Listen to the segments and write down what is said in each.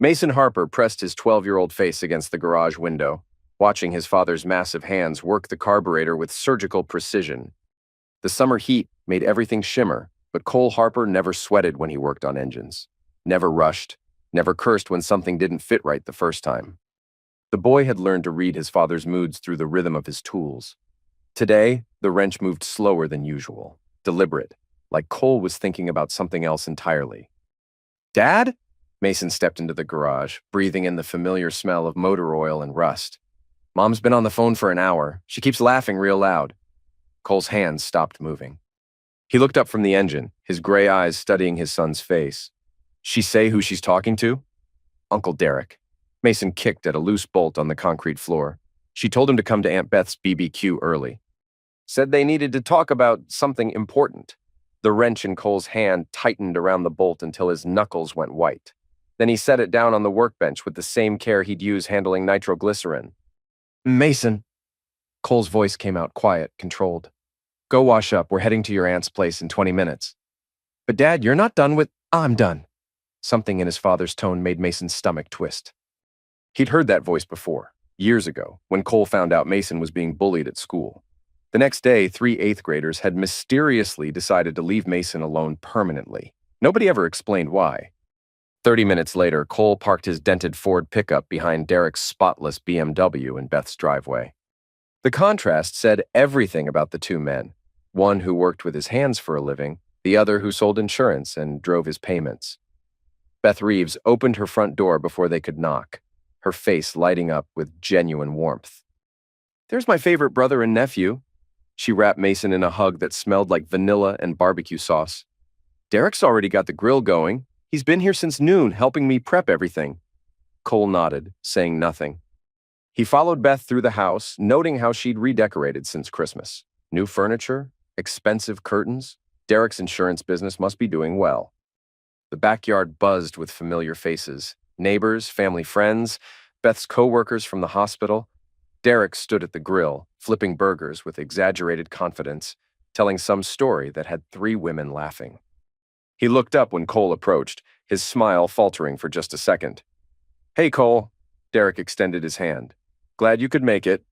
Mason Harper pressed his 12-year-old face against the garage window, watching his father's massive hands work the carburetor with surgical precision. The summer heat made everything shimmer, but Cole Harper never sweated when he worked on engines. Never rushed, never cursed when something didn't fit right the first time. The boy had learned to read his father's moods through the rhythm of his tools. Today, the wrench moved slower than usual, deliberate, like Cole was thinking about something else entirely. "Dad?" Mason stepped into the garage, breathing in the familiar smell of motor oil and rust. "Mom's been on the phone for an hour. She keeps laughing real loud." Cole's hands stopped moving. He looked up from the engine, his gray eyes studying his son's face. "She say who she's talking to?" "Uncle Derek." Mason kicked at a loose bolt on the concrete floor. "She told him to come to Aunt Beth's BBQ early. Said they needed to talk about something important." The wrench in Cole's hand tightened around the bolt until his knuckles went white. Then he set it down on the workbench with the same care he'd use handling nitroglycerin. "Mason." Cole's voice came out quiet, controlled. "Go wash up. We're heading to your aunt's place in 20 minutes. "But Dad, you're not done with—" "I'm done." Something in his father's tone made Mason's stomach twist. He'd heard that voice before, years ago, when Cole found out Mason was being bullied at school. The next day, 3 eighth graders had mysteriously decided to leave Mason alone permanently. Nobody ever explained why. 30 minutes later, Cole parked his dented Ford pickup behind Derek's spotless BMW in Beth's driveway. The contrast said everything about the two men, one who worked with his hands for a living, the other who sold insurance and drove his payments. Beth Reeves opened her front door before they could knock, her face lighting up with genuine warmth. "There's my favorite brother and nephew." She wrapped Mason in a hug that smelled like vanilla and barbecue sauce. "Derek's already got the grill going. He's been here since noon, helping me prep everything." Cole nodded, saying nothing. He followed Beth through the house, noting how she'd redecorated since Christmas. New furniture, expensive curtains. Derek's insurance business must be doing well. The backyard buzzed with familiar faces. Neighbors, family friends, Beth's co-workers from the hospital. Derek stood at the grill, flipping burgers with exaggerated confidence, telling some story that had 3 women laughing. He looked up when Cole approached, his smile faltering for just a second. "Hey, Cole." Derek extended his hand. "Glad you could make it."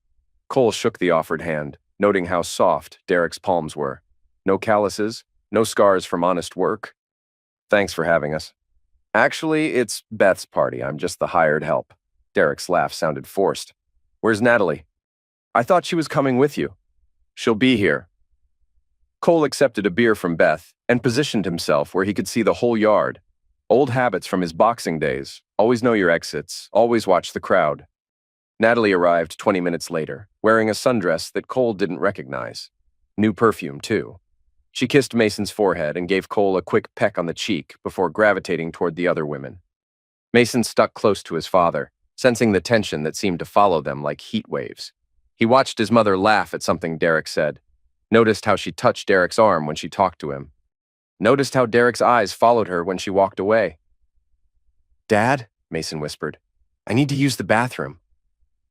Cole shook the offered hand, noting how soft Derek's palms were. No calluses, no scars from honest work. "Thanks for having us." "Actually, it's Beth's party. I'm just the hired help." Derek's laugh sounded forced. "Where's Natalie?" "I thought she was coming with you." "She'll be here." Cole accepted a beer from Beth and positioned himself where he could see the whole yard. Old habits from his boxing days. Always know your exits. Always watch the crowd. Natalie arrived 20 minutes later, wearing a sundress that Cole didn't recognize. New perfume, too. She kissed Mason's forehead and gave Cole a quick peck on the cheek before gravitating toward the other women. Mason stuck close to his father, sensing the tension that seemed to follow them like heat waves. He watched his mother laugh at something Derek said, noticed how she touched Derek's arm when she talked to him, noticed how Derek's eyes followed her when she walked away. "Dad," Mason whispered, "I need to use the bathroom."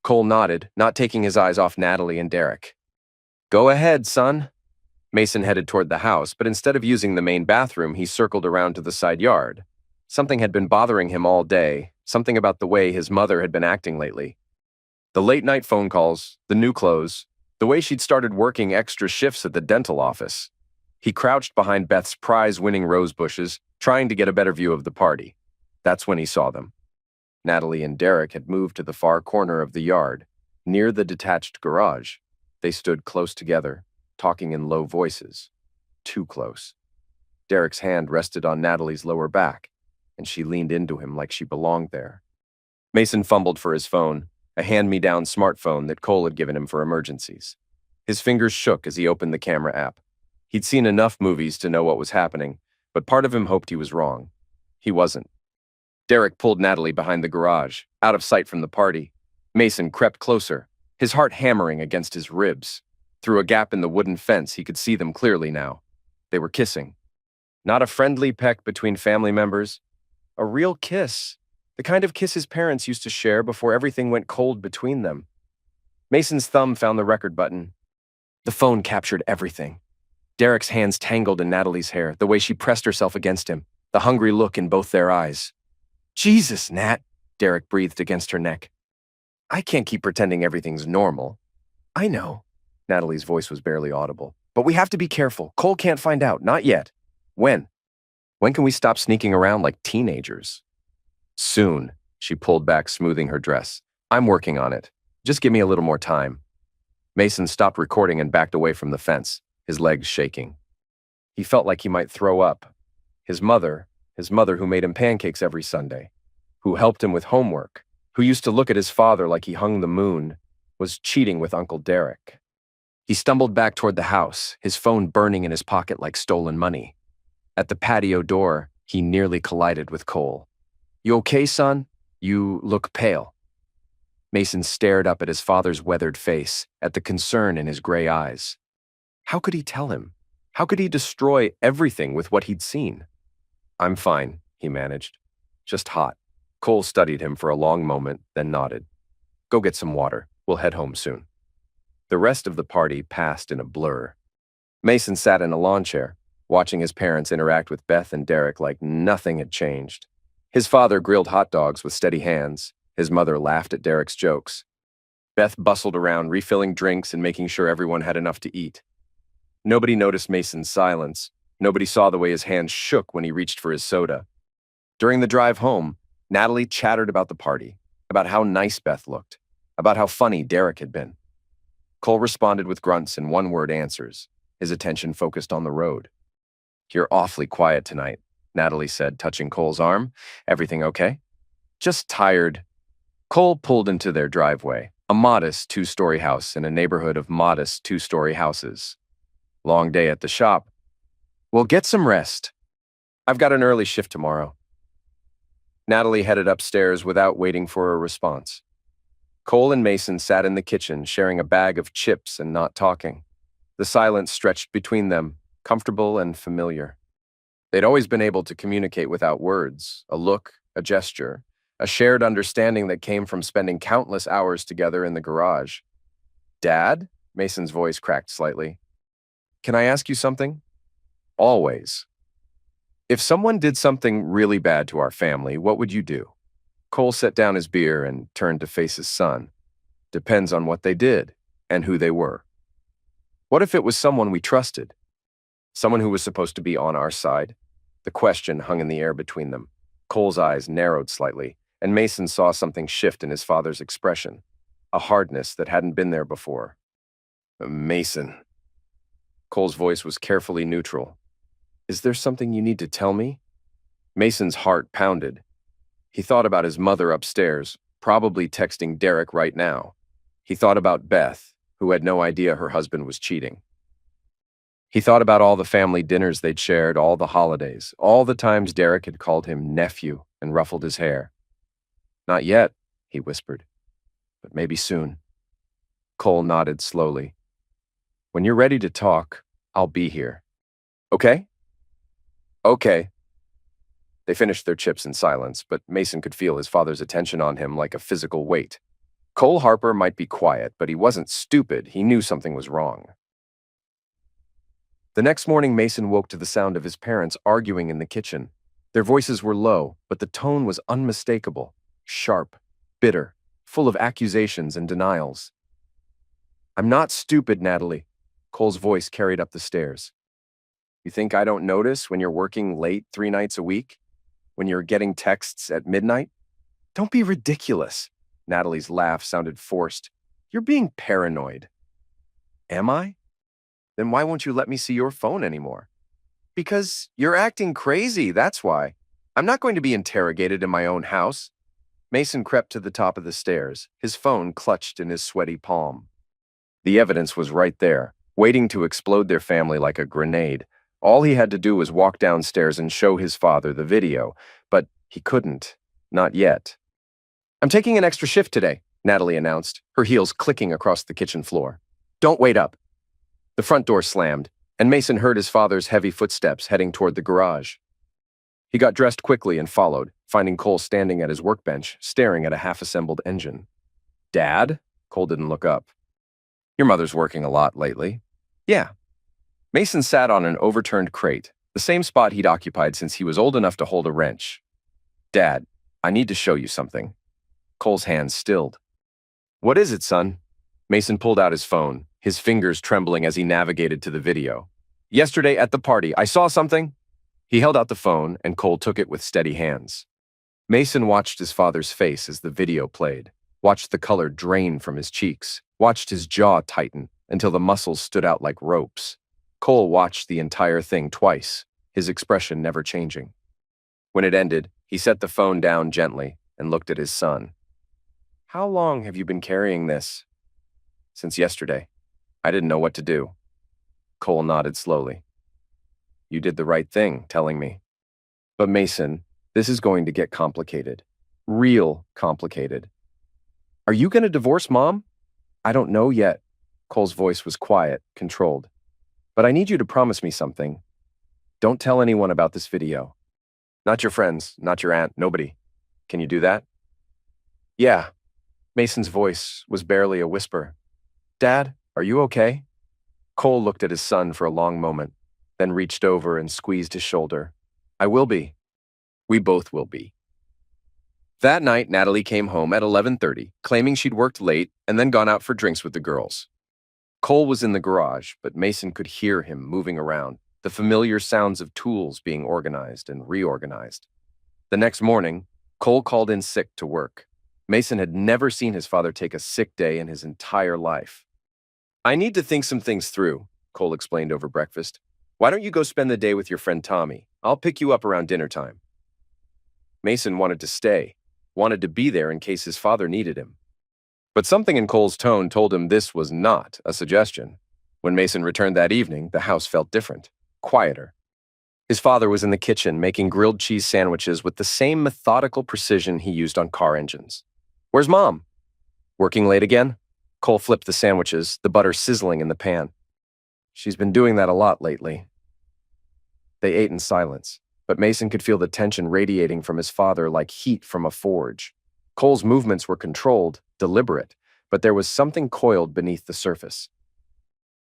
Cole nodded, not taking his eyes off Natalie and Derek. "Go ahead, son." Mason headed toward the house, but instead of using the main bathroom, he circled around to the side yard. Something had been bothering him all day, something about the way his mother had been acting lately. The late-night phone calls, the new clothes, the way she'd started working extra shifts at the dental office. He crouched behind Beth's prize-winning rose bushes, trying to get a better view of the party. That's when he saw them. Natalie and Derek had moved to the far corner of the yard, near the detached garage. They stood close together, talking in low voices. Too close. Derek's hand rested on Natalie's lower back, and she leaned into him like she belonged there. Mason fumbled for his phone, a hand-me-down smartphone that Cole had given him for emergencies. His fingers shook as he opened the camera app. He'd seen enough movies to know what was happening, but part of him hoped he was wrong. He wasn't. Derek pulled Natalie behind the garage, out of sight from the party. Mason crept closer, his heart hammering against his ribs. Through a gap in the wooden fence, he could see them clearly now. They were kissing. Not a friendly peck between family members. A real kiss. The kind of kiss his parents used to share before everything went cold between them. Mason's thumb found the record button. The phone captured everything. Derek's hands tangled in Natalie's hair, the way she pressed herself against him, the hungry look in both their eyes. "Jesus, Nat," Derek breathed against her neck. I can't keep pretending everything's normal. I know. Natalie's voice was barely audible. But we have to be careful. Cole can't find out. Not yet. When? When can we stop sneaking around like teenagers? Soon, she pulled back, smoothing her dress. I'm working on it. Just give me a little more time. Mason stopped recording and backed away from the fence, his legs shaking. He felt like he might throw up. His mother who made him pancakes every Sunday, who helped him with homework, who used to look at his father like he hung the moon, was cheating with Uncle Derek. He stumbled back toward the house, his phone burning in his pocket like stolen money. At the patio door, he nearly collided with Cole. You okay, son? You look pale. Mason stared up at his father's weathered face, at the concern in his gray eyes. How could he tell him? How could he destroy everything with what he'd seen? I'm fine, he managed. Just hot. Cole studied him for a long moment, then nodded. Go get some water. We'll head home soon. The rest of the party passed in a blur. Mason sat in a lawn chair, watching his parents interact with Beth and Derek like nothing had changed. His father grilled hot dogs with steady hands. His mother laughed at Derek's jokes. Beth bustled around, refilling drinks and making sure everyone had enough to eat. Nobody noticed Mason's silence. Nobody saw the way his hands shook when he reached for his soda. During the drive home, Natalie chattered about the party, about how nice Beth looked, about how funny Derek had been. Cole responded with grunts and one-word answers, his attention focused on the road. You're awfully quiet tonight, Natalie said, touching Cole's arm. Everything okay? Just tired. Cole pulled into their driveway, a modest two-story house in a neighborhood of modest two-story houses. Long day at the shop. Well, get some rest. I've got an early shift tomorrow. Natalie headed upstairs without waiting for a response. Cole and Mason sat in the kitchen, sharing a bag of chips and not talking. The silence stretched between them, comfortable and familiar. They'd always been able to communicate without words, a look, a gesture, a shared understanding that came from spending countless hours together in the garage. Dad? Mason's voice cracked slightly. Can I ask you something? Always. If someone did something really bad to our family, what would you do? Cole set down his beer and turned to face his son. Depends on what they did and who they were. What if it was someone we trusted? Someone who was supposed to be on our side? The question hung in the air between them. Cole's eyes narrowed slightly, and Mason saw something shift in his father's expression, a hardness that hadn't been there before. Mason. Cole's voice was carefully neutral. Is there something you need to tell me? Mason's heart pounded. He thought about his mother upstairs, probably texting Derek right now. He thought about Beth, who had no idea her husband was cheating. He thought about all the family dinners they'd shared, all the holidays, all the times Derek had called him nephew and ruffled his hair. Not yet, he whispered, but maybe soon. Cole nodded slowly. When you're ready to talk, I'll be here. Okay? Okay. They finished their chips in silence, but Mason could feel his father's attention on him like a physical weight. Cole Harper might be quiet, but he wasn't stupid. He knew something was wrong. The next morning, Mason woke to the sound of his parents arguing in the kitchen. Their voices were low, but the tone was unmistakable, sharp, bitter, full of accusations and denials. I'm not stupid, Natalie. Cole's voice carried up the stairs. You think I don't notice when you're working late 3 nights a week? When you're getting texts at midnight? Don't be ridiculous. Natalie's laugh sounded forced. You're being paranoid. Am I? Then why won't you let me see your phone anymore? Because you're acting crazy, that's why. I'm not going to be interrogated in my own house. Mason crept to the top of the stairs, his phone clutched in his sweaty palm. The evidence was right there, waiting to explode their family like a grenade. All he had to do was walk downstairs and show his father the video, but he couldn't. Not yet. I'm taking an extra shift today, Natalie announced, her heels clicking across the kitchen floor. Don't wait up. The front door slammed, and Mason heard his father's heavy footsteps heading toward the garage. He got dressed quickly and followed, finding Cole standing at his workbench, staring at a half-assembled engine. Dad? Cole didn't look up. Your mother's working a lot lately. Yeah. Mason sat on an overturned crate, the same spot he'd occupied since he was old enough to hold a wrench. Dad, I need to show you something. Cole's hands stilled. What is it, son? Mason pulled out his phone, his fingers trembling as he navigated to the video. Yesterday at the party, I saw something. He held out the phone, and Cole took it with steady hands. Mason watched his father's face as the video played, watched the color drain from his cheeks, watched his jaw tighten until the muscles stood out like ropes. Cole watched the entire thing twice, his expression never changing. When it ended, he set the phone down gently and looked at his son. How long have you been carrying this? Since yesterday. I didn't know what to do. Cole nodded slowly. You did the right thing, telling me. But Mason, this is going to get complicated. Real complicated. Are you going to divorce Mom? I don't know yet. Cole's voice was quiet, controlled. But I need you to promise me something. Don't tell anyone about this video. Not your friends, not your aunt, nobody. Can you do that? Yeah. Mason's voice was barely a whisper. Dad, are you okay? Cole looked at his son for a long moment, then reached over and squeezed his shoulder. I will be. We both will be. That night, Natalie came home at 11:30, claiming she'd worked late and then gone out for drinks with the girls. Cole was in the garage, but Mason could hear him moving around, the familiar sounds of tools being organized and reorganized. The next morning, Cole called in sick to work. Mason had never seen his father take a sick day in his entire life. I need to think some things through, Cole explained over breakfast. Why don't you go spend the day with your friend Tommy? I'll pick you up around dinner time. Mason wanted to stay, wanted to be there in case his father needed him. But something in Cole's tone told him this was not a suggestion. When Mason returned that evening, the house felt different, quieter. His father was in the kitchen making grilled cheese sandwiches with the same methodical precision he used on car engines. Where's Mom? Working late again? Cole flipped the sandwiches, the butter sizzling in the pan. She's been doing that a lot lately. They ate in silence, but Mason could feel the tension radiating from his father like heat from a forge. Cole's movements were controlled, deliberate, but there was something coiled beneath the surface.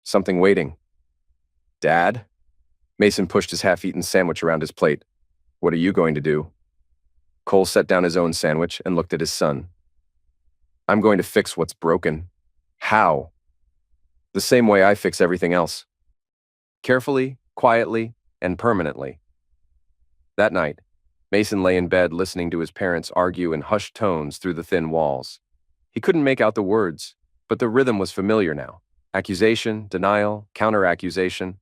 Something waiting. Dad? Mason pushed his half-eaten sandwich around his plate. What are you going to do? Cole set down his own sandwich and looked at his son. I'm going to fix what's broken. How? The same way I fix everything else. Carefully, quietly, and permanently. That night, Mason lay in bed listening to his parents argue in hushed tones through the thin walls. He couldn't make out the words, but the rhythm was familiar now. Accusation, denial, counter-accusation.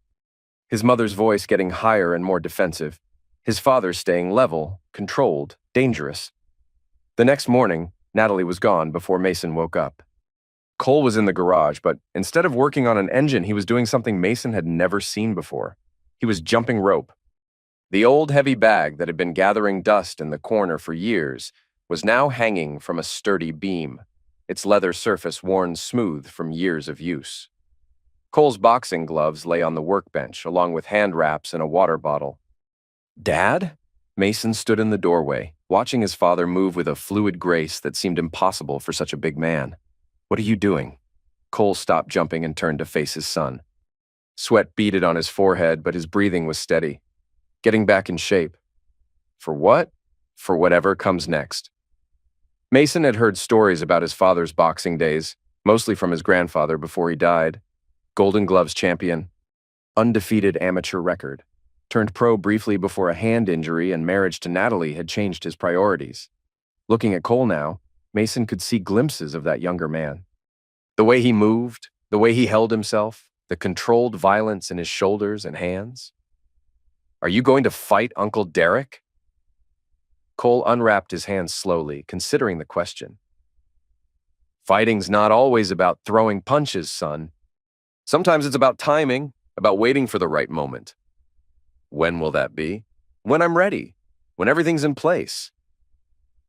His mother's voice getting higher and more defensive. His father staying level, controlled, dangerous. The next morning, Natalie was gone before Mason woke up. Cole was in the garage, but instead of working on an engine, he was doing something Mason had never seen before. He was jumping rope. The old heavy bag that had been gathering dust in the corner for years was now hanging from a sturdy beam, its leather surface worn smooth from years of use. Cole's boxing gloves lay on the workbench, along with hand wraps and a water bottle. Dad? Mason stood in the doorway, watching his father move with a fluid grace that seemed impossible for such a big man. What are you doing? Cole stopped jumping and turned to face his son. Sweat beaded on his forehead, but his breathing was steady. Getting back in shape. For what? For whatever comes next. Mason had heard stories about his father's boxing days, mostly from his grandfather before he died. Golden Gloves champion. Undefeated amateur record. Turned pro briefly before a hand injury and marriage to Natalie had changed his priorities. Looking at Cole now, Mason could see glimpses of that younger man. The way he moved, the way he held himself, the controlled violence in his shoulders and hands. Are you going to fight Uncle Derek? Cole unwrapped his hands slowly, considering the question. Fighting's not always about throwing punches, son. Sometimes it's about timing, about waiting for the right moment. When will that be? When I'm ready. When everything's in place.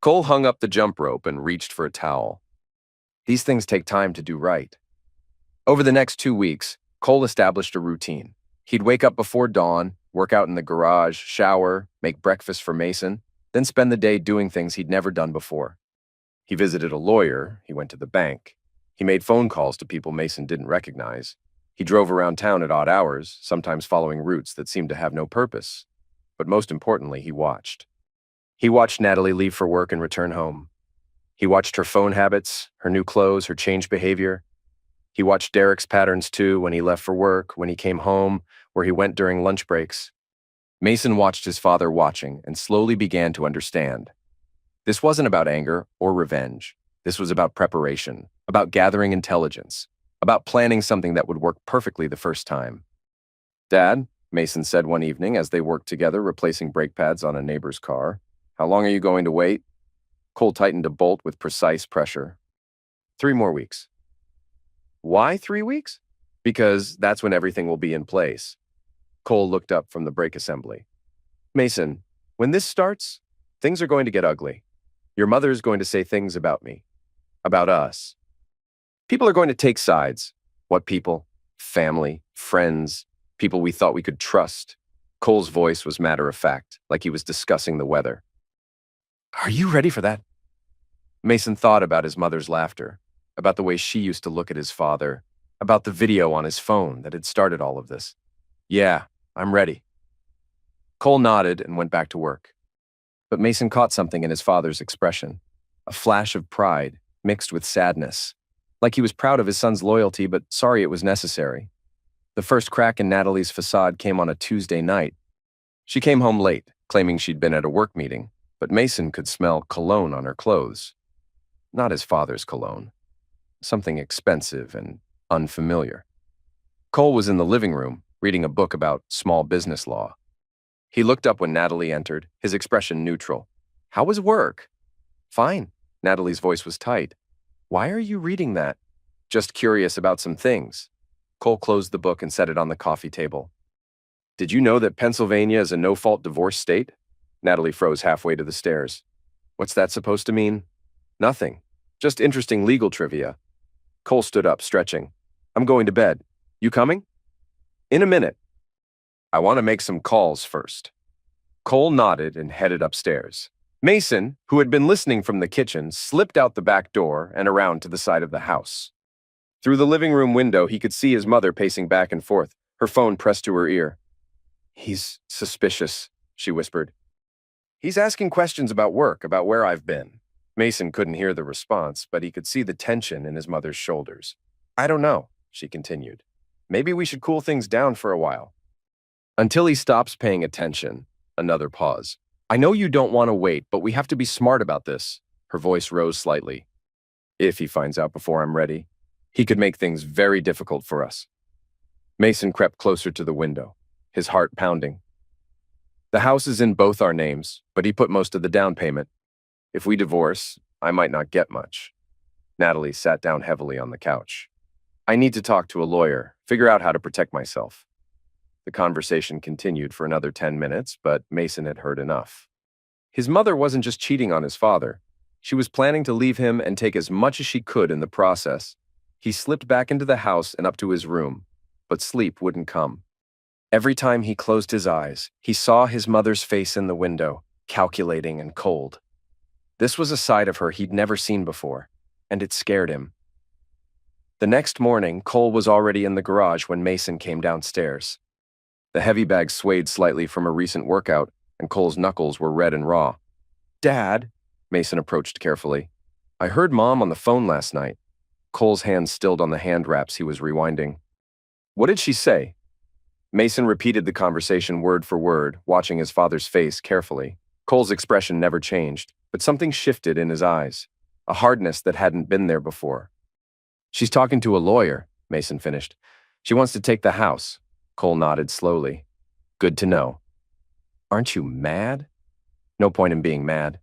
Cole hung up the jump rope and reached for a towel. These things take time to do right. Over the next 2 weeks, Cole established a routine. He'd wake up before dawn, work out in the garage, shower, make breakfast for Mason, then spend the day doing things he'd never done before. He visited a lawyer, he went to the bank. He made phone calls to people Mason didn't recognize. He drove around town at odd hours, sometimes following routes that seemed to have no purpose. But most importantly, he watched. He watched Natalie leave for work and return home. He watched her phone habits, her new clothes, her changed behavior. He watched Derek's patterns too, when he left for work, when he came home, where he went during lunch breaks. Mason watched his father watching and slowly began to understand. This wasn't about anger or revenge. This was about preparation, about gathering intelligence, about planning something that would work perfectly the first time. "Dad," Mason said one evening as they worked together replacing brake pads on a neighbor's car, "how long are you going to wait?" Cole tightened a bolt with precise pressure. 3 more weeks." "Why 3 weeks?" "Because that's when everything will be in place." Cole looked up from the brake assembly. "Mason, when this starts, things are going to get ugly. Your mother is going to say things about me, about us. People are going to take sides. What people? Family, friends, people we thought we could trust." Cole's voice was matter of fact, like he was discussing the weather. "Are you ready for that?" Mason thought about his mother's laughter, about the way she used to look at his father, about the video on his phone that had started all of this. "Yeah, I'm ready." Cole nodded and went back to work. But Mason caught something in his father's expression, a flash of pride mixed with sadness, like he was proud of his son's loyalty but sorry it was necessary. The first crack in Natalie's facade came on a Tuesday night. She came home late, claiming she'd been at a work meeting, but Mason could smell cologne on her clothes. Not his father's cologne. Something expensive and unfamiliar. Cole was in the living room, reading a book about small business law. He looked up when Natalie entered, his expression neutral. "How was work?" "Fine." Natalie's voice was tight. "Why are you reading that?" "Just curious about some things." Cole closed the book and set it on the coffee table. "Did you know that Pennsylvania is a no-fault divorce state?" Natalie froze halfway to the stairs. "What's that supposed to mean?" "Nothing. Just interesting legal trivia." Cole stood up, stretching. "I'm going to bed. You coming?" "In a minute. I want to make some calls first." Cole nodded and headed upstairs. Mason, who had been listening from the kitchen, slipped out the back door and around to the side of the house. Through the living room window, he could see his mother pacing back and forth, her phone pressed to her ear. "He's suspicious," she whispered. "He's asking questions about work, about where I've been." Mason couldn't hear the response, but he could see the tension in his mother's shoulders. "I don't know," she continued. "Maybe we should cool things down for a while." "Until he stops paying attention." Another pause. "I know you don't want to wait, but we have to be smart about this." Her voice rose slightly. "If he finds out before I'm ready, he could make things very difficult for us." Mason crept closer to the window, his heart pounding. "The house is in both our names, but he put most of the down payment. If we divorce, I might not get much." Natalie sat down heavily on the couch. "I need to talk to a lawyer, figure out how to protect myself." The conversation continued for another 10 minutes, but Mason had heard enough. His mother wasn't just cheating on his father. She was planning to leave him and take as much as she could in the process. He slipped back into the house and up to his room, but sleep wouldn't come. Every time he closed his eyes, he saw his mother's face in the window, calculating and cold. This was a side of her he'd never seen before, and it scared him. The next morning, Cole was already in the garage when Mason came downstairs. The heavy bag swayed slightly from a recent workout, and Cole's knuckles were red and raw. "Dad," Mason approached carefully. "I heard Mom on the phone last night." Cole's hands stilled on the hand wraps he was rewinding. "What did she say?" Mason repeated the conversation word for word, watching his father's face carefully. Cole's expression never changed, but something shifted in his eyes, a hardness that hadn't been there before. "She's talking to a lawyer," Mason finished. "She wants to take the house." Cole nodded slowly. "Good to know." "Aren't you mad?" "No point in being mad."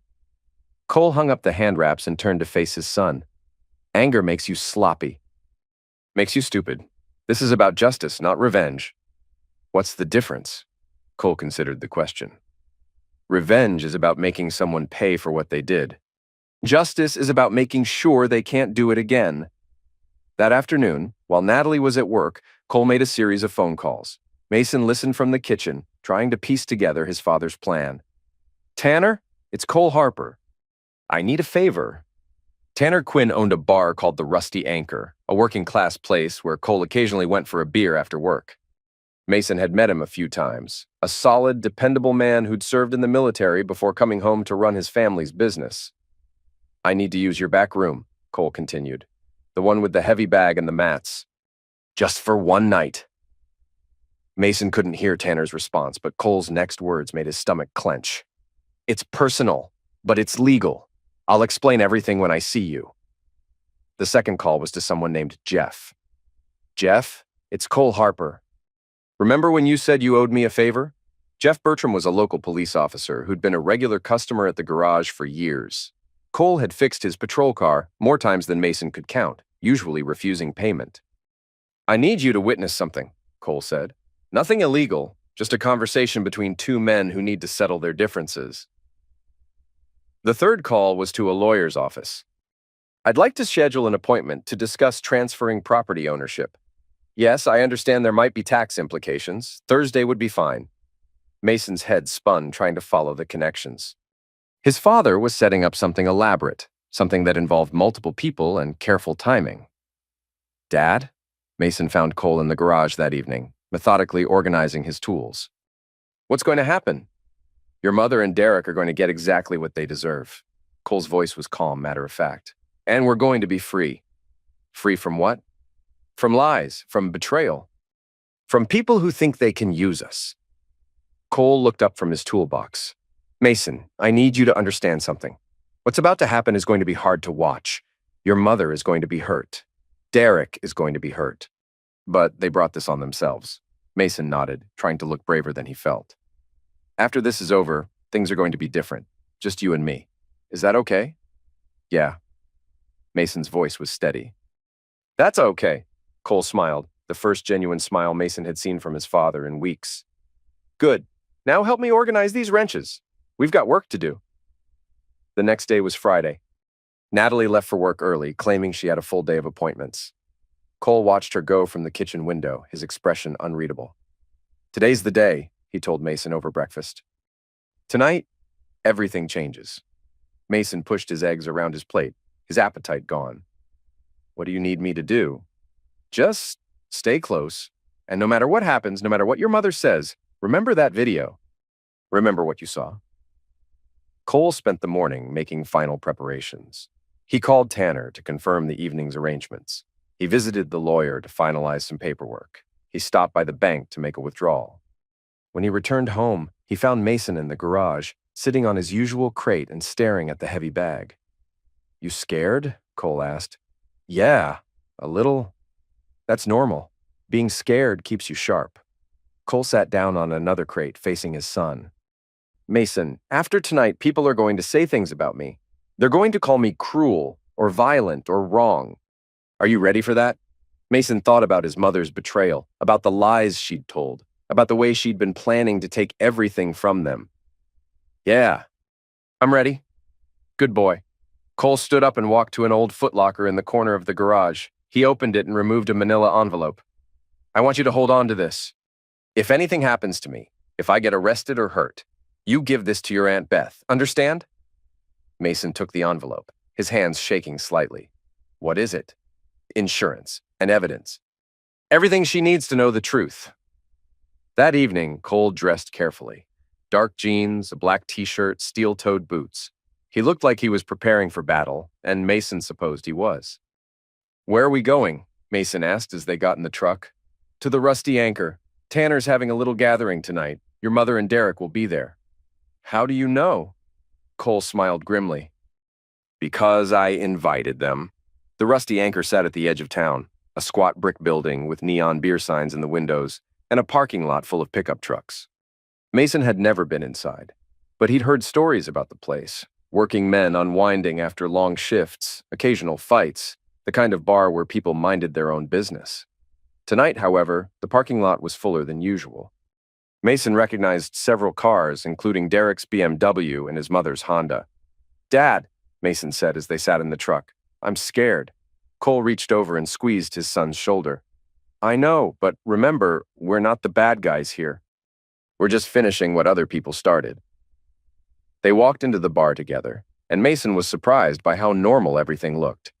Cole hung up the hand wraps and turned to face his son. "Anger makes you sloppy. Makes you stupid. This is about justice, not revenge." "What's the difference?" Cole considered the question. "Revenge is about making someone pay for what they did. Justice is about making sure they can't do it again." That afternoon, while Natalie was at work, Cole made a series of phone calls. Mason listened from the kitchen, trying to piece together his father's plan. "Tanner, it's Cole Harper. I need a favor." Tanner Quinn owned a bar called the Rusty Anchor, a working-class place where Cole occasionally went for a beer after work. Mason had met him a few times, a solid, dependable man who'd served in the military before coming home to run his family's business. I need to use your back room, Cole continued. The one with the heavy bag and the mats. Just for one night. Mason couldn't hear Tanner's response, but Cole's next words made his stomach clench. It's personal, but it's legal. I'll explain everything when I see you. The second call was to someone named Jeff. Jeff, it's Cole Harper. Remember when you said you owed me a favor? Jeff Bertram was a local police officer who'd been a regular customer at the garage for years. Cole had fixed his patrol car more times than Mason could count, usually refusing payment. I need you to witness something, Cole said. Nothing illegal, just a conversation between two men who need to settle their differences. The third call was to a lawyer's office. I'd like to schedule an appointment to discuss transferring property ownership. Yes, I understand there might be tax implications. Thursday would be fine. Mason's head spun, trying to follow the connections. His father was setting up something elaborate, something that involved multiple people and careful timing. Dad? Mason found Cole in the garage that evening, methodically organizing his tools. What's going to happen? Your mother and Derek are going to get exactly what they deserve. Cole's voice was calm, matter of fact. And we're going to be free. Free from what? From lies, from betrayal. From people who think they can use us. Cole looked up from his toolbox. Mason, I need you to understand something. What's about to happen is going to be hard to watch. Your mother is going to be hurt. Derek is going to be hurt. But they brought this on themselves. Mason nodded, trying to look braver than he felt. After this is over, things are going to be different. Just you and me. Is that okay? Yeah. Mason's voice was steady. That's okay. Cole smiled, the first genuine smile Mason had seen from his father in weeks. Good. Now help me organize these wrenches. We've got work to do. The next day was Friday. Natalie left for work early, claiming she had a full day of appointments. Cole watched her go from the kitchen window, his expression unreadable. Today's the day, he told Mason over breakfast. Tonight, everything changes. Mason pushed his eggs around his plate, his appetite gone. What do you need me to do? Just stay close, and no matter what happens, no matter what your mother says, remember that video. Remember what you saw. Cole spent the morning making final preparations. He called Tanner to confirm the evening's arrangements. He visited the lawyer to finalize some paperwork. He stopped by the bank to make a withdrawal. When he returned home, he found Mason in the garage, sitting on his usual crate and staring at the heavy bag. You scared? Cole asked. Yeah, a little. That's normal. Being scared keeps you sharp. Cole sat down on another crate facing his son. Mason, after tonight, people are going to say things about me. They're going to call me cruel, or violent, or wrong. Are you ready for that? Mason thought about his mother's betrayal, about the lies she'd told, about the way she'd been planning to take everything from them. Yeah, I'm ready. Good boy. Cole stood up and walked to an old footlocker in the corner of the garage. He opened it and removed a manila envelope. I want you to hold on to this. If anything happens to me, if I get arrested or hurt, you give this to your Aunt Beth. Understand? Mason took the envelope, his hands shaking slightly. What is it? Insurance and evidence. Everything she needs to know the truth. That evening, Cole dressed carefully. Dark jeans, a black t-shirt, steel-toed boots. He looked like he was preparing for battle, and Mason supposed he was. Where are we going? Mason asked as they got in the truck. To the Rusty Anchor. Tanner's having a little gathering tonight. Your mother and Derek will be there. How do you know? Cole smiled grimly. Because I invited them. The Rusty Anchor sat at the edge of town, a squat brick building with neon beer signs in the windows and a parking lot full of pickup trucks. Mason had never been inside, but he'd heard stories about the place. Working men unwinding after long shifts, occasional fights, the kind of bar where people minded their own business. Tonight, however, the parking lot was fuller than usual. Mason recognized several cars, including Derek's BMW and his mother's Honda. Dad, Mason said as they sat in the truck, I'm scared. Cole reached over and squeezed his son's shoulder. I know, but remember, we're not the bad guys here. We're just finishing what other people started. They walked into the bar together, and Mason was surprised by how normal everything looked.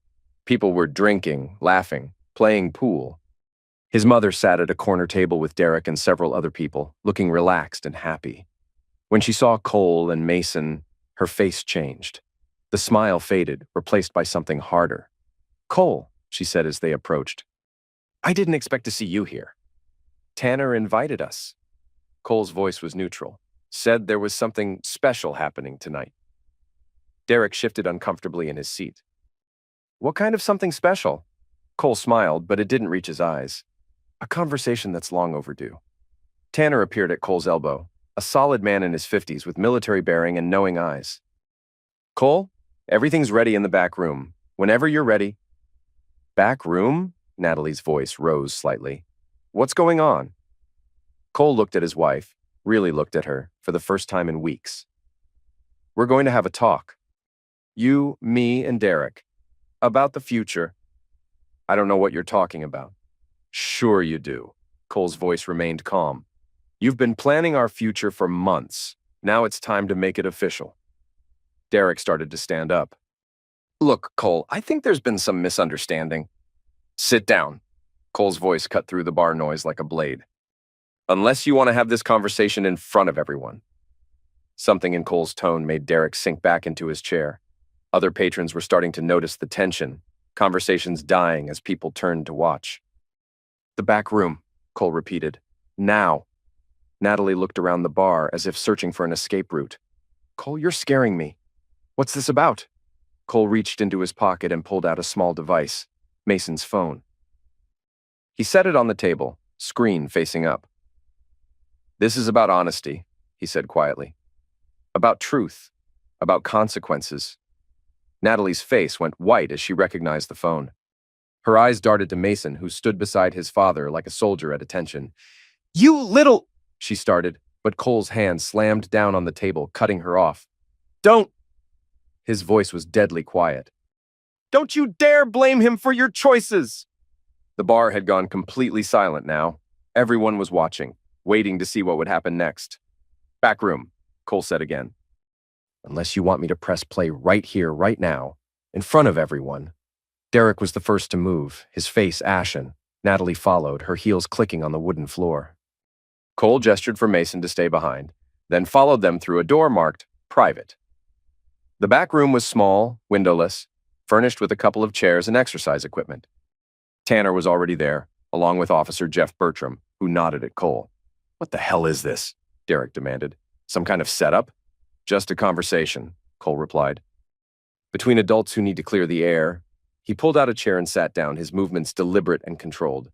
People were drinking, laughing, playing pool. His mother sat at a corner table with Derek and several other people, looking relaxed and happy. When she saw Cole and Mason, her face changed. The smile faded, replaced by something harder. "Cole," she said as they approached. "I didn't expect to see you here." "Tanner invited us." Cole's voice was neutral. "Said there was something special happening tonight." Derek shifted uncomfortably in his seat. "What kind of something special?" Cole smiled, but it didn't reach his eyes. "A conversation that's long overdue." Tanner appeared at Cole's elbow, a solid man in his 50s with military bearing and knowing eyes. "Cole, everything's ready in the back room. Whenever you're ready." "Back room?" Natalie's voice rose slightly. "What's going on?" Cole looked at his wife, really looked at her, for the first time in weeks. "We're going to have a talk. You, me, and Derek. About the future." "I don't know what you're talking about." "Sure you do." Cole's voice remained calm. "You've been planning our future for months. Now it's time to make it official." Derek started to stand up. "Look, Cole, I think there's been some misunderstanding." "Sit down." Cole's voice cut through the bar noise like a blade. "Unless you want to have this conversation in front of everyone." Something in Cole's tone made Derek sink back into his chair. Other patrons were starting to notice the tension, conversations dying as people turned to watch. "The back room," Cole repeated. "Now." Natalie looked around the bar as if searching for an escape route. "Cole, you're scaring me. What's this about?" Cole reached into his pocket and pulled out a small device, Mason's phone. He set it on the table, screen facing up. "This is about honesty," he said quietly. "About truth. About consequences." Natalie's face went white as she recognized the phone. Her eyes darted to Mason, who stood beside his father like a soldier at attention. "You little—" she started, but Cole's hand slammed down on the table, cutting her off. "Don't—" His voice was deadly quiet. "Don't you dare blame him for your choices!" The bar had gone completely silent now. Everyone was watching, waiting to see what would happen next. "Back room," Cole said again. "Unless you want me to press play right here, right now, in front of everyone." Derek was the first to move, his face ashen. Natalie followed, her heels clicking on the wooden floor. Cole gestured for Mason to stay behind, then followed them through a door marked private. The back room was small, windowless, furnished with a couple of chairs and exercise equipment. Tanner was already there, along with Officer Jeff Bertram, who nodded at Cole. "What the hell is this?" Derek demanded. "Some kind of setup?" "Just a conversation," Cole replied. "Between adults who need to clear the air." He pulled out a chair and sat down, his movements deliberate and controlled.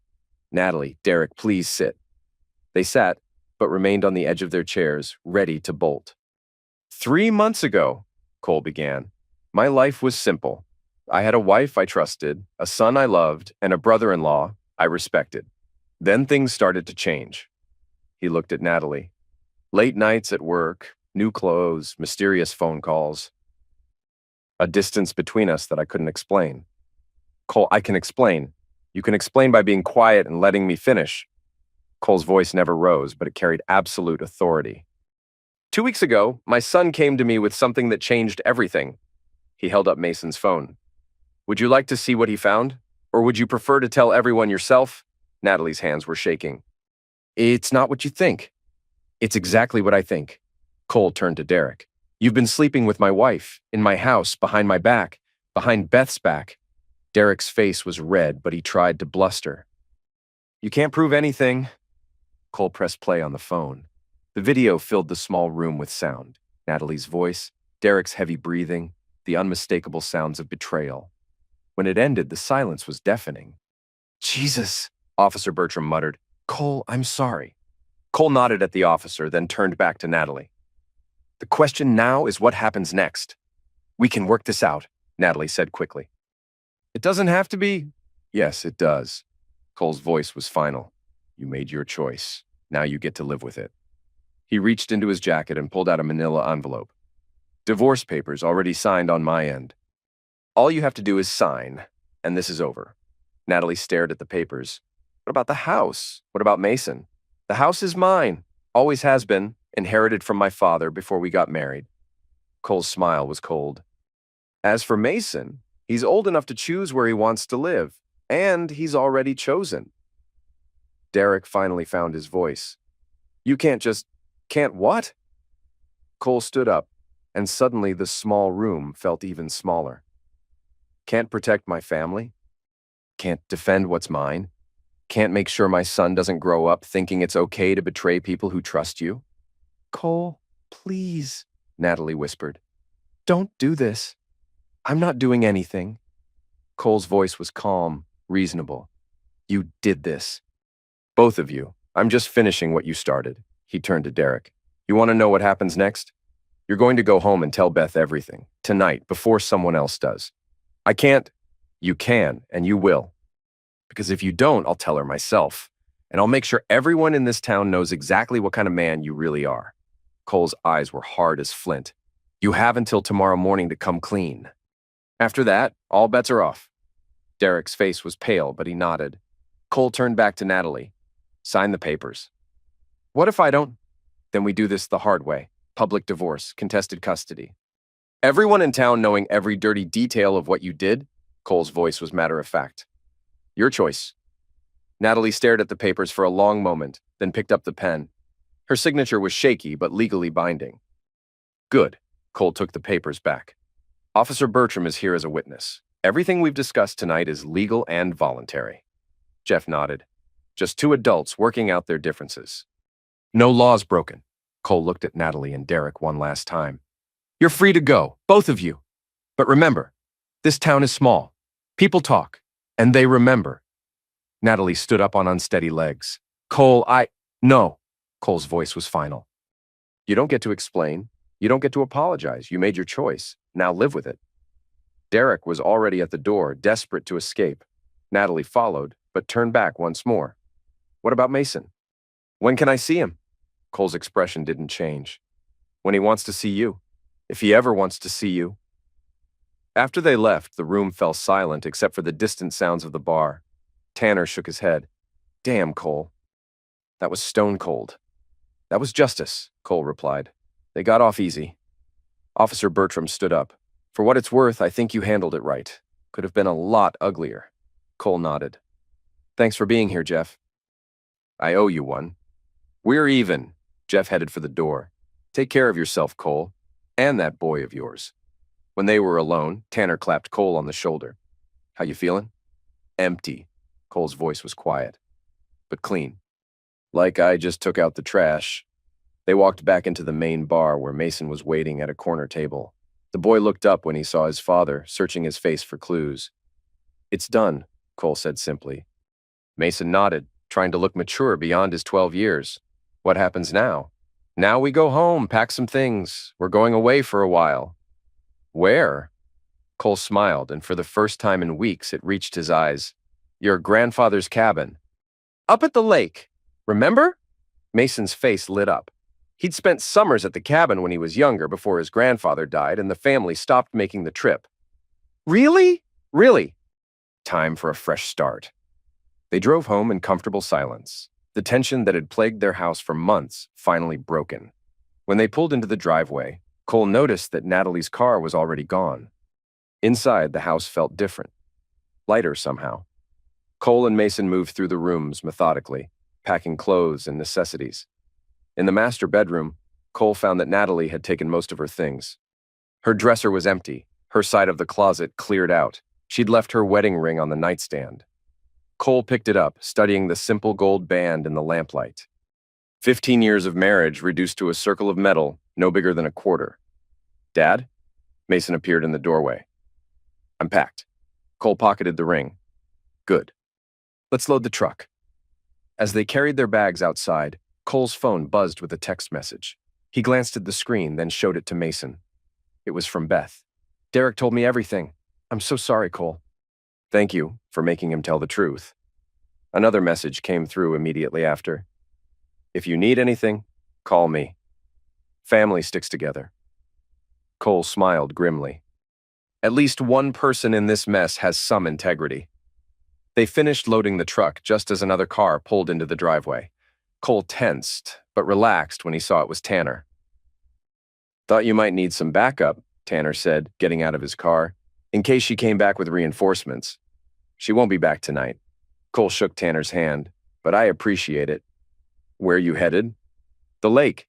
"Natalie, Derek, please sit." They sat, but remained on the edge of their chairs, ready to bolt. 3 months ago," Cole began, "my life was simple. I had a wife I trusted, a son I loved, and a brother-in-law I respected. Then things started to change." He looked at Natalie. "Late nights at work, new clothes, mysterious phone calls. A distance between us that I couldn't explain." "Cole, I can explain. You can explain by being quiet and letting me finish." Cole's voice never rose, but it carried absolute authority. 2 weeks ago, my son came to me with something that changed everything." He held up Mason's phone. "Would you like to see what he found? Or would you prefer to tell everyone yourself?" Natalie's hands were shaking. "It's not what you think." "It's exactly what I think." Cole turned to Derek. "You've been sleeping with my wife, in my house, behind my back, behind Beth's back." Derek's face was red, but he tried to bluster. "You can't prove anything." Cole pressed play on the phone. The video filled the small room with sound. Natalie's voice, Derek's heavy breathing, the unmistakable sounds of betrayal. When it ended, the silence was deafening. "Jesus," Officer Bertram muttered. "Cole, I'm sorry." Cole nodded at the officer, then turned back to Natalie. "The question now is what happens next." "We can work this out," Natalie said quickly. "It doesn't have to be." "Yes, it does." Cole's voice was final. "You made your choice. Now you get to live with it." He reached into his jacket and pulled out a manila envelope. "Divorce papers already signed on my end. All you have to do is sign, and this is over." Natalie stared at the papers. "What about the house? What about Mason?" "The house is mine. Always has been. Inherited from my father before we got married." Cole's smile was cold. "As for Mason, he's old enough to choose where he wants to live, and he's already chosen." Derek finally found his voice. "You can't just—" "Can't what?" Cole stood up, and suddenly the small room felt even smaller. Can't protect my family? Can't defend what's mine? Can't make sure my son doesn't grow up thinking it's okay to betray people who trust you? Cole, please, Natalie whispered. Don't do this. I'm not doing anything. Cole's voice was calm, reasonable. You did this. Both of you. I'm just finishing what you started. He turned to Derek. You want to know what happens next? You're going to go home and tell Beth everything, tonight, before someone else does. I can't. You can, and you will. Because if you don't, I'll tell her myself. And I'll make sure everyone in this town knows exactly what kind of man you really are. Cole's eyes were hard as flint. You have until tomorrow morning to come clean. After that, all bets are off. Derek's face was pale, but he nodded. Cole turned back to Natalie. Sign the papers. What if I don't? Then we do this the hard way. Public divorce, contested custody. Everyone in town knowing every dirty detail of what you did? Cole's voice was matter-of-fact. Your choice. Natalie stared at the papers for a long moment, then picked up the pen. Her signature was shaky, but legally binding. Good. Cole took the papers back. Officer Bertram is here as a witness. Everything we've discussed tonight is legal and voluntary. Jeff nodded. Just two adults working out their differences. No laws broken. Cole looked at Natalie and Derek one last time. You're free to go, both of you. But remember, this town is small. People talk, and they remember. Natalie stood up on unsteady legs. Cole, No. Cole's voice was final. You don't get to explain. You don't get to apologize. You made your choice. Now live with it. Derek was already at the door, desperate to escape. Natalie followed, but turned back once more. What about Mason? When can I see him? Cole's expression didn't change. When he wants to see you. If he ever wants to see you. After they left, the room fell silent except for the distant sounds of the bar. Tanner shook his head. Damn, Cole. That was stone cold. That was justice, Cole replied. They got off easy. Officer Bertram stood up. For what it's worth, I think you handled it right. Could have been a lot uglier. Cole nodded. Thanks for being here, Jeff. I owe you one. We're even. Jeff headed for the door. Take care of yourself, Cole. And that boy of yours. When they were alone, Tanner clapped Cole on the shoulder. How you feeling? Empty. Cole's voice was quiet, but clean. Like I just took out the trash. They walked back into the main bar where Mason was waiting at a corner table. The boy looked up when he saw his father, searching his face for clues. It's done, Cole said simply. Mason nodded, trying to look mature beyond his 12 years. What happens now? Now we go home, pack some things. We're going away for a while. Where? Cole smiled, and for the first time in weeks it reached his eyes. Your grandfather's cabin. Up at the lake. Remember? Mason's face lit up. He'd spent summers at the cabin when he was younger before his grandfather died and the family stopped making the trip. Really? Really? Time for a fresh start. They drove home in comfortable silence, the tension that had plagued their house for months finally broken. When they pulled into the driveway, Cole noticed that Natalie's car was already gone. Inside, the house felt different, lighter somehow. Cole and Mason moved through the rooms methodically, packing clothes and necessities. In the master bedroom, Cole found that Natalie had taken most of her things. Her dresser was empty, her side of the closet cleared out. She'd left her wedding ring on the nightstand. Cole picked it up, studying the simple gold band in the lamplight. 15 years of marriage reduced to a circle of metal, no bigger than a quarter. Dad? Mason appeared in the doorway. I'm packed. Cole pocketed the ring. Good. Let's load the truck. As they carried their bags outside, Cole's phone buzzed with a text message. He glanced at the screen, then showed it to Mason. It was from Beth. Derek told me everything. I'm so sorry, Cole. Thank you for making him tell the truth. Another message came through immediately after. If you need anything, call me. Family sticks together. Cole smiled grimly. At least one person in this mess has some integrity. They finished loading the truck just as another car pulled into the driveway. Cole tensed, but relaxed when he saw it was Tanner. Thought you might need some backup, Tanner said, getting out of his car, in case she came back with reinforcements. She won't be back tonight. Cole shook Tanner's hand, but I appreciate it. Where you headed? The lake.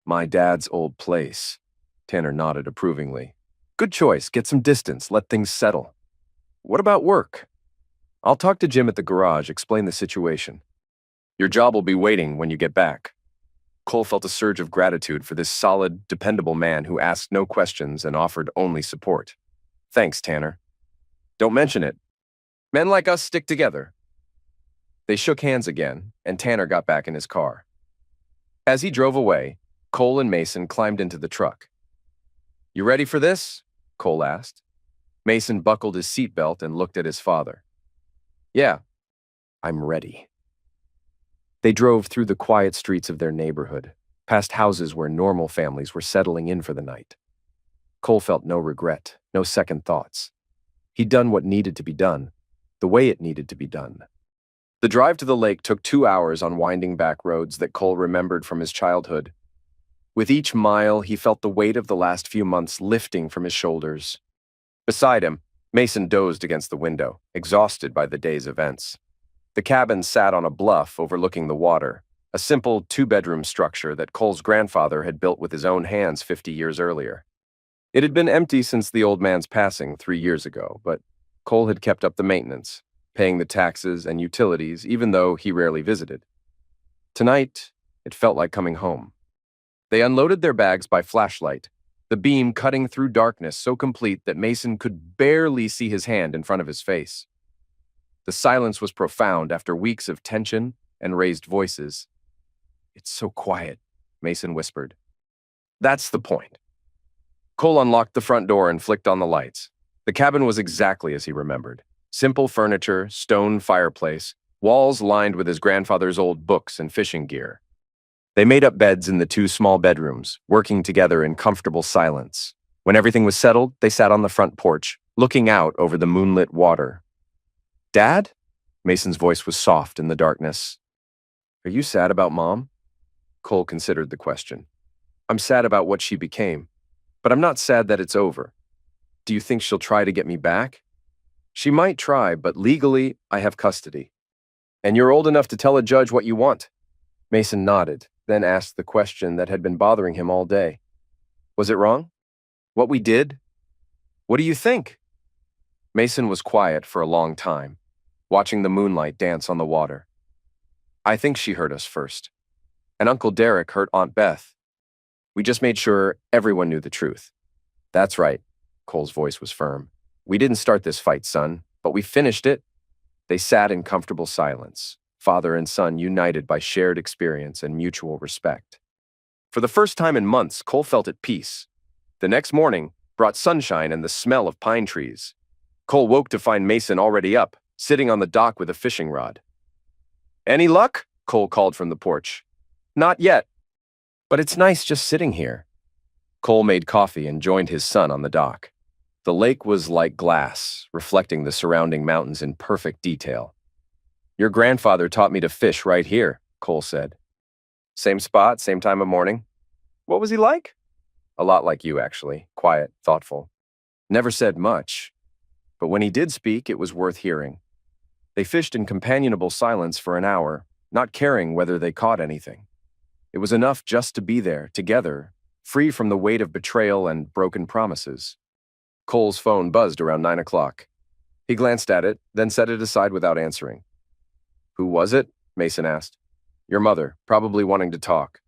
My dad's old place. Tanner nodded approvingly. Good choice. Get some distance. Let things settle. What about work? I'll talk to Jim at the garage, explain the situation. Your job will be waiting when you get back. Cole felt a surge of gratitude for this solid, dependable man who asked no questions and offered only support. Thanks, Tanner. Don't mention it. Men like us stick together. They shook hands again, and Tanner got back in his car. As he drove away, Cole and Mason climbed into the truck. You ready for this? Cole asked. Mason buckled his seatbelt and looked at his father. Yeah, I'm ready. They drove through the quiet streets of their neighborhood, past houses where normal families were settling in for the night. Cole felt no regret, no second thoughts. He'd done what needed to be done, the way it needed to be done. The drive to the lake took 2 hours on winding back roads that Cole remembered from his childhood. With each mile, he felt the weight of the last few months lifting from his shoulders. Beside him, Mason dozed against the window, exhausted by the day's events. The cabin sat on a bluff overlooking the water, a simple 2-bedroom structure that Cole's grandfather had built with his own hands 50 years earlier. It had been empty since the old man's passing 3 years ago, but Cole had kept up the maintenance, paying the taxes and utilities even though he rarely visited. Tonight, it felt like coming home. They unloaded their bags by flashlight, the beam cutting through darkness so complete that Mason could barely see his hand in front of his face. The silence was profound after weeks of tension and raised voices. It's so quiet, Mason whispered. That's the point. Cole unlocked the front door and flicked on the lights. The cabin was exactly as he remembered. Simple furniture, stone fireplace, walls lined with his grandfather's old books and fishing gear. They made up beds in the 2 small bedrooms, working together in comfortable silence. When everything was settled, they sat on the front porch, looking out over the moonlit water. Dad? Mason's voice was soft in the darkness. Are you sad about Mom? Cole considered the question. I'm sad about what she became, but I'm not sad that it's over. Do you think she'll try to get me back? She might try, but legally, I have custody. And you're old enough to tell a judge what you want. Mason nodded, then asked the question that had been bothering him all day. Was it wrong? What we did? What do you think? Mason was quiet for a long time, watching the moonlight dance on the water. I think she hurt us first. And Uncle Derek hurt Aunt Beth. We just made sure everyone knew the truth. That's right, Cole's voice was firm. We didn't start this fight, son, but we finished it. They sat in comfortable silence, father and son united by shared experience and mutual respect. For the first time in months, Cole felt at peace. The next morning brought sunshine and the smell of pine trees. Cole woke to find Mason already up, sitting on the dock with a fishing rod. Any luck? Cole called from the porch. Not yet, but it's nice just sitting here. Cole made coffee and joined his son on the dock. The lake was like glass, reflecting the surrounding mountains in perfect detail. Your grandfather taught me to fish right here, Cole said. Same spot, same time of morning. What was he like? A lot like you, actually. Quiet, thoughtful. Never said much, but when he did speak, it was worth hearing. They fished in companionable silence for an hour, not caring whether they caught anything. It was enough just to be there, together, free from the weight of betrayal and broken promises. Cole's phone buzzed around 9 o'clock. He glanced at it, then set it aside without answering. Who was it? Mason asked. Your mother, probably wanting to talk.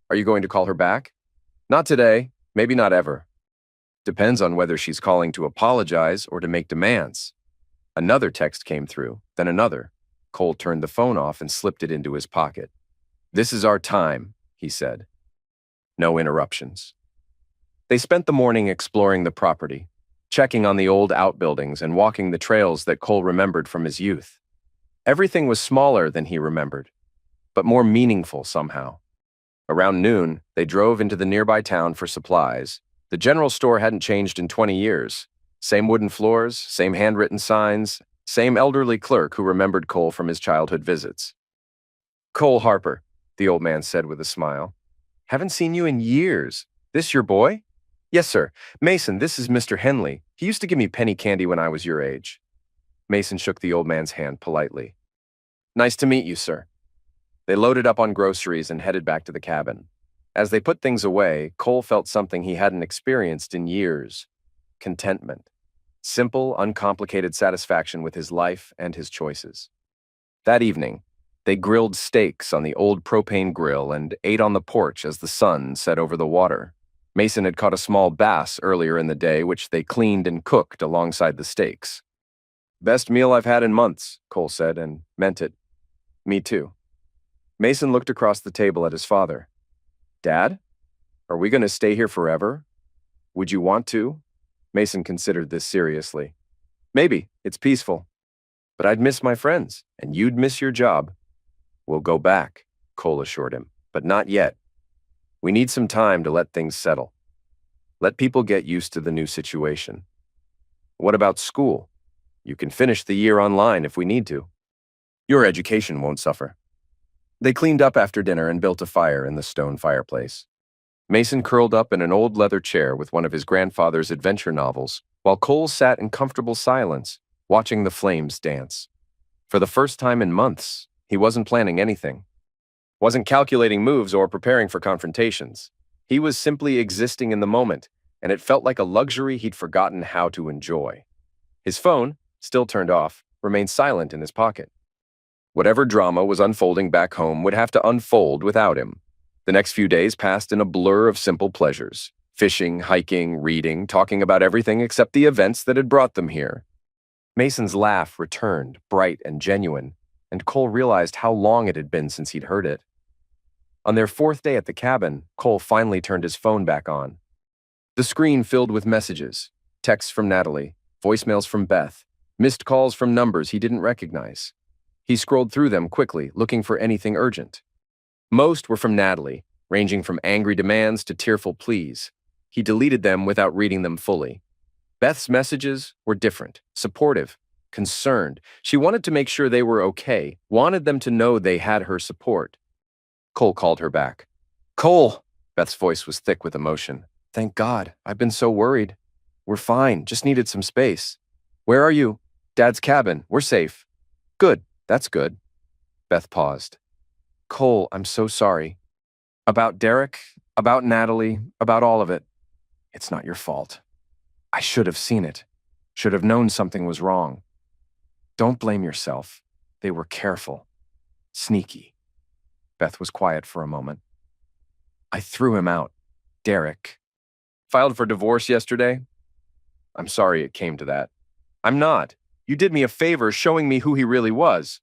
Are you going to call her back? Not today, maybe not ever. Depends on whether she's calling to apologize or to make demands. Another text came through, then another. Cole turned the phone off and slipped it into his pocket. This is our time, he said. No interruptions. They spent the morning exploring the property, checking on the old outbuildings and walking the trails that Cole remembered from his youth. Everything was smaller than he remembered, but more meaningful somehow. Around noon, they drove into the nearby town for supplies. The general store hadn't changed in 20 years. Same wooden floors, same handwritten signs, same elderly clerk who remembered Cole from his childhood visits. Cole Harper, the old man said with a smile. Haven't seen you in years. This your boy? Yes, sir. Mason, this is Mr. Henley. He used to give me penny candy when I was your age. Mason shook the old man's hand politely. Nice to meet you, sir. They loaded up on groceries and headed back to the cabin. As they put things away, Cole felt something he hadn't experienced in years: contentment. Simple, uncomplicated satisfaction with his life and his choices. That evening, they grilled steaks on the old propane grill and ate on the porch as the sun set over the water. Mason had caught a small bass earlier in the day, which they cleaned and cooked alongside the steaks. "Best meal I've had in months," Cole said, and meant it. "Me too." Mason looked across the table at his father. "Dad, are we going to stay here forever? Would you want to?" Mason considered this seriously. "Maybe. It's peaceful. But I'd miss my friends, and you'd miss your job." "We'll go back," Cole assured him, "but not yet. We need some time to let things settle. Let people get used to the new situation." "What about school? You can finish the year online if we need to. Your education won't suffer." They cleaned up after dinner and built a fire in the stone fireplace. Mason curled up in an old leather chair with one of his grandfather's adventure novels, while Cole sat in comfortable silence, watching the flames dance. For the first time in months, he wasn't planning anything. Wasn't calculating moves or preparing for confrontations. He was simply existing in the moment, and it felt like a luxury he'd forgotten how to enjoy. His phone, still turned off, remained silent in his pocket. Whatever drama was unfolding back home would have to unfold without him. The next few days passed in a blur of simple pleasures: fishing, hiking, reading, talking about everything except the events that had brought them here. Mason's laugh returned, bright and genuine, and Cole realized how long it had been since he'd heard it. On their fourth day at the cabin, Cole finally turned his phone back on. The screen filled with messages: texts from Natalie, voicemails from Beth, missed calls from numbers he didn't recognize. He scrolled through them quickly, looking for anything urgent. Most were from Natalie, ranging from angry demands to tearful pleas. He deleted them without reading them fully. Beth's messages were different, supportive, concerned. She wanted to make sure they were okay, wanted them to know they had her support. Cole called her back. "Cole!" Beth's voice was thick with emotion. "Thank God. I've been so worried. We're fine, just needed some space." "Where are you?" "Dad's cabin. We're safe." "Good. That's good." Beth paused. "Cole, I'm so sorry. About Derek, about Natalie, about all of it. It's not your fault. I should have seen it. Should have known something was wrong. Don't blame yourself. They were careful. Sneaky." Beth was quiet for a moment. "I threw him out. Derek. Filed for divorce yesterday? I'm sorry it came to that." "I'm not. You did me a favor showing me who he really was."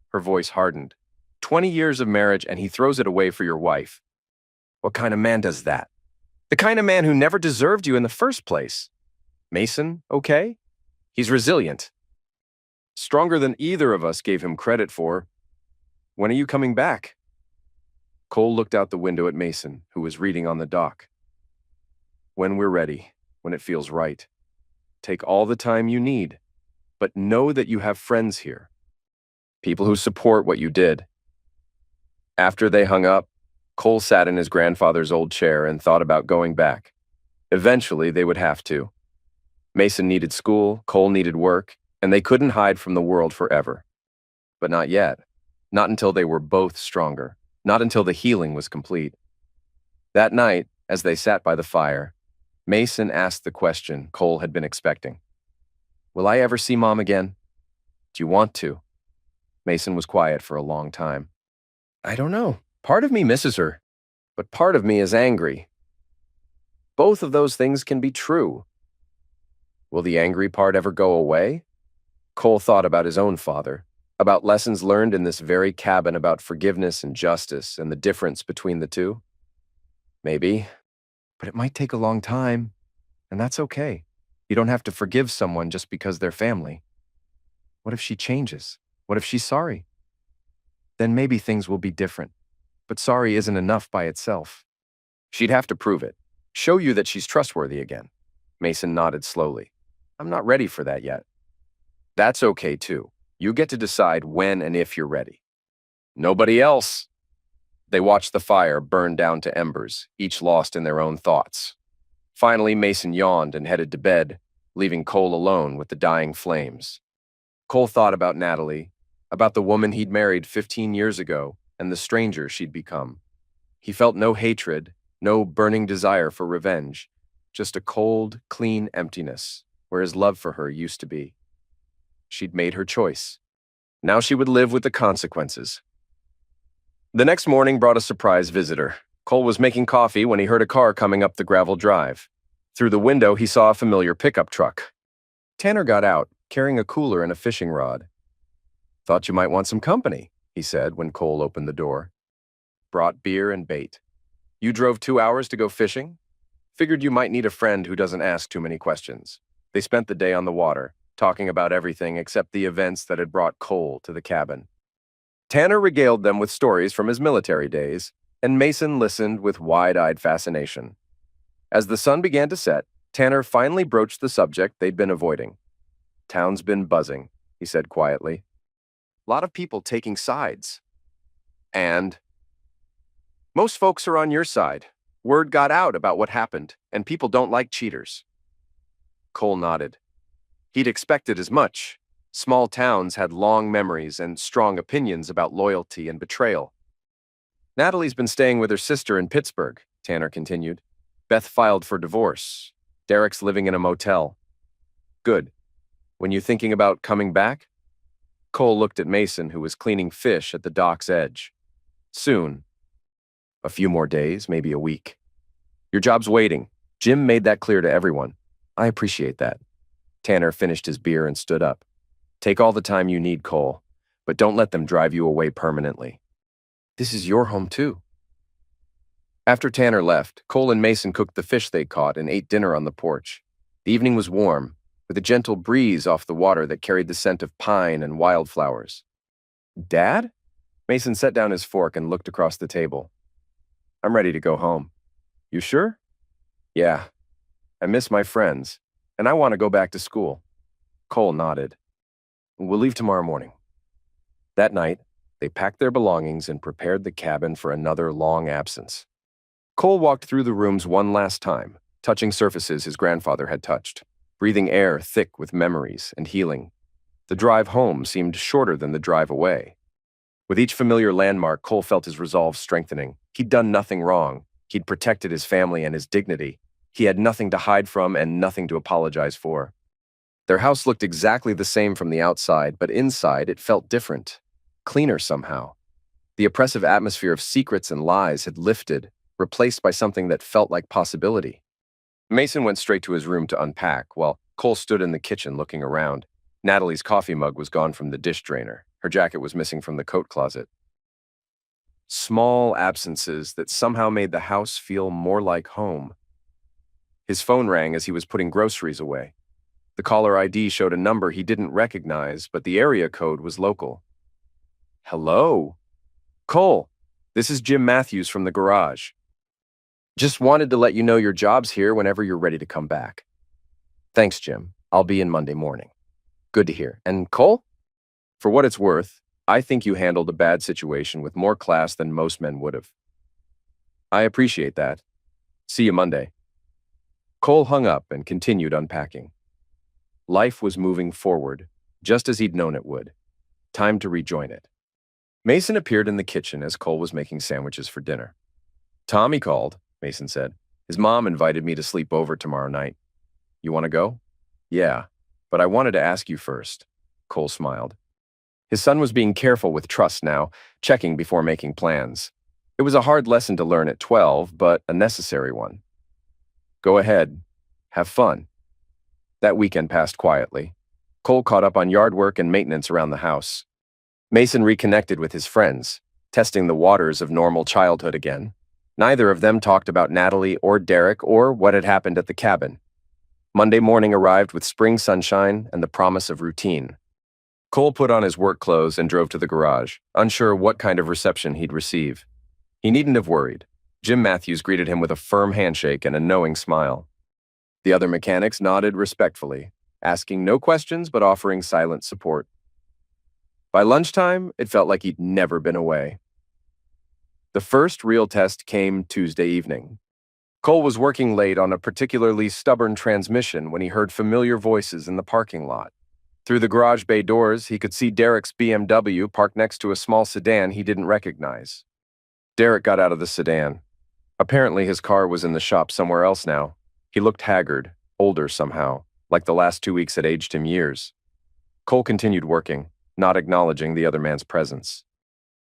Her voice hardened. 20 years of marriage and he throws it away for your wife. What kind of man does that? The kind of man who never deserved you in the first place. Mason, okay? He's resilient. Stronger than either of us gave him credit for. When are you coming back? Cole looked out the window at Mason, who was reading on the dock. When we're ready, when it feels right. Take all the time you need, but know that you have friends here. People who support what you did. After they hung up, Cole sat in his grandfather's old chair and thought about going back. Eventually, they would have to. Mason needed school, Cole needed work, and they couldn't hide from the world forever. But not yet. Not until they were both stronger. Not until the healing was complete. That night, as they sat by the fire, Mason asked the question Cole had been expecting. Will I ever see Mom again? Do you want to? Mason was quiet for a long time. I don't know. Part of me misses her, but part of me is angry. Both of those things can be true. Will the angry part ever go away? Cole thought about his own father, about lessons learned in this very cabin about forgiveness and justice and the difference between the two. Maybe, but it might take a long time, and that's okay. You don't have to forgive someone just because they're family. What if she changes? What if she's sorry? Then maybe things will be different. But sorry isn't enough by itself. She'd have to prove it. Show you that she's trustworthy again. Mason nodded slowly. I'm not ready for that yet. That's okay too. You get to decide when and if you're ready. Nobody else. They watched the fire burn down to embers, each lost in their own thoughts. Finally, Mason yawned and headed to bed, leaving Cole alone with the dying flames. Cole thought about Natalie, about the woman he'd married 15 years ago, and the stranger she'd become. He felt no hatred, No burning desire for revenge, just a cold, clean emptiness where his love for her used to be. She'd made her choice. Now she would live with the consequences. The next morning brought a surprise visitor. Cole was making coffee when he heard a car coming up the gravel drive. Through the window, he saw a familiar pickup truck. Tanner got out, carrying a cooler and a fishing rod. "Thought you might want some company," he said when Cole opened the door. "Brought beer and bait. You drove 2 hours to go fishing? Figured you might need a friend who doesn't ask too many questions." They spent the day on the water, talking about everything except the events that had brought Cole to the cabin. Tanner regaled them with stories from his military days, and Mason listened with wide-eyed fascination. As the sun began to set, Tanner finally broached the subject they'd been avoiding. "Town's been buzzing," he said quietly. "Lot of people taking sides. And most folks are on your side. Word got out about what happened, and people don't like cheaters." Cole nodded. He'd expected as much. Small towns had long memories and strong opinions about loyalty and betrayal. "Natalie's been staying with her sister in Pittsburgh," Tanner continued. "Beth filed for divorce. Derek's living in a motel." "Good. When you thinking about coming back?" Cole looked at Mason, who was cleaning fish at the dock's edge. "Soon. A few more days, maybe a week. Your job's waiting. Jim made that clear to everyone. I appreciate that." Tanner finished his beer and stood up. "Take all the time you need, Cole, but don't let them drive you away permanently. This is your home, too." After Tanner left, Cole and Mason cooked the fish they caught and ate dinner on the porch. The evening was warm, with a gentle breeze off the water that carried the scent of pine and wildflowers. "Dad?" Mason set down his fork and looked across the table. "I'm ready to go home." "You sure?" "Yeah. I miss my friends, and I want to go back to school." Cole nodded. "We'll leave tomorrow morning." That night, they packed their belongings and prepared the cabin for another long absence. Cole walked through the rooms one last time, touching surfaces his grandfather had touched, breathing air thick with memories and healing. The drive home seemed shorter than the drive away. With each familiar landmark, Cole felt his resolve strengthening. He'd done nothing wrong. He'd protected his family and his dignity. He had nothing to hide from and nothing to apologize for. Their house looked exactly the same from the outside, but inside it felt different, cleaner somehow. The oppressive atmosphere of secrets and lies had lifted, replaced by something that felt like possibility. Mason went straight to his room to unpack, while Cole stood in the kitchen looking around. Natalie's coffee mug was gone from the dish drainer. Her jacket was missing from the coat closet. Small absences that somehow made the house feel more like home. His phone rang as he was putting groceries away. The caller ID showed a number he didn't recognize, but the area code was local. "Hello? Cole, this is Jim Matthews from the garage. Just wanted to let you know your job's here whenever you're ready to come back." "Thanks, Jim. I'll be in Monday morning." "Good to hear. And Cole? For what it's worth, I think you handled a bad situation with more class than most men would have." "I appreciate that. See you Monday." Cole hung up and continued unpacking. Life was moving forward, just as he'd known it would. Time to rejoin it. Mason appeared in the kitchen as Cole was making sandwiches for dinner. "Tommy called," Mason said. "His mom invited me to sleep over tomorrow night. You want to go?" "Yeah, but I wanted to ask you first." Cole smiled. His son was being careful with trust now, checking before making plans. It was a hard lesson to learn at 12, but a necessary one. "Go ahead. Have fun." That weekend passed quietly. Cole caught up on yard work and maintenance around the house. Mason reconnected with his friends, testing the waters of normal childhood again. Neither of them talked about Natalie or Derek or what had happened at the cabin. Monday morning arrived with spring sunshine and the promise of routine. Cole put on his work clothes and drove to the garage, unsure what kind of reception he'd receive. He needn't have worried. Jim Matthews greeted him with a firm handshake and a knowing smile. The other mechanics nodded respectfully, asking no questions but offering silent support. By lunchtime, it felt like he'd never been away. The first real test came Tuesday evening. Cole was working late on a particularly stubborn transmission when he heard familiar voices in the parking lot. Through the garage bay doors, he could see Derek's BMW parked next to a small sedan he didn't recognize. Derek got out of the sedan. Apparently, his car was in the shop somewhere else now. He looked haggard, older somehow, like the last 2 weeks had aged him years. Cole continued working, not acknowledging the other man's presence.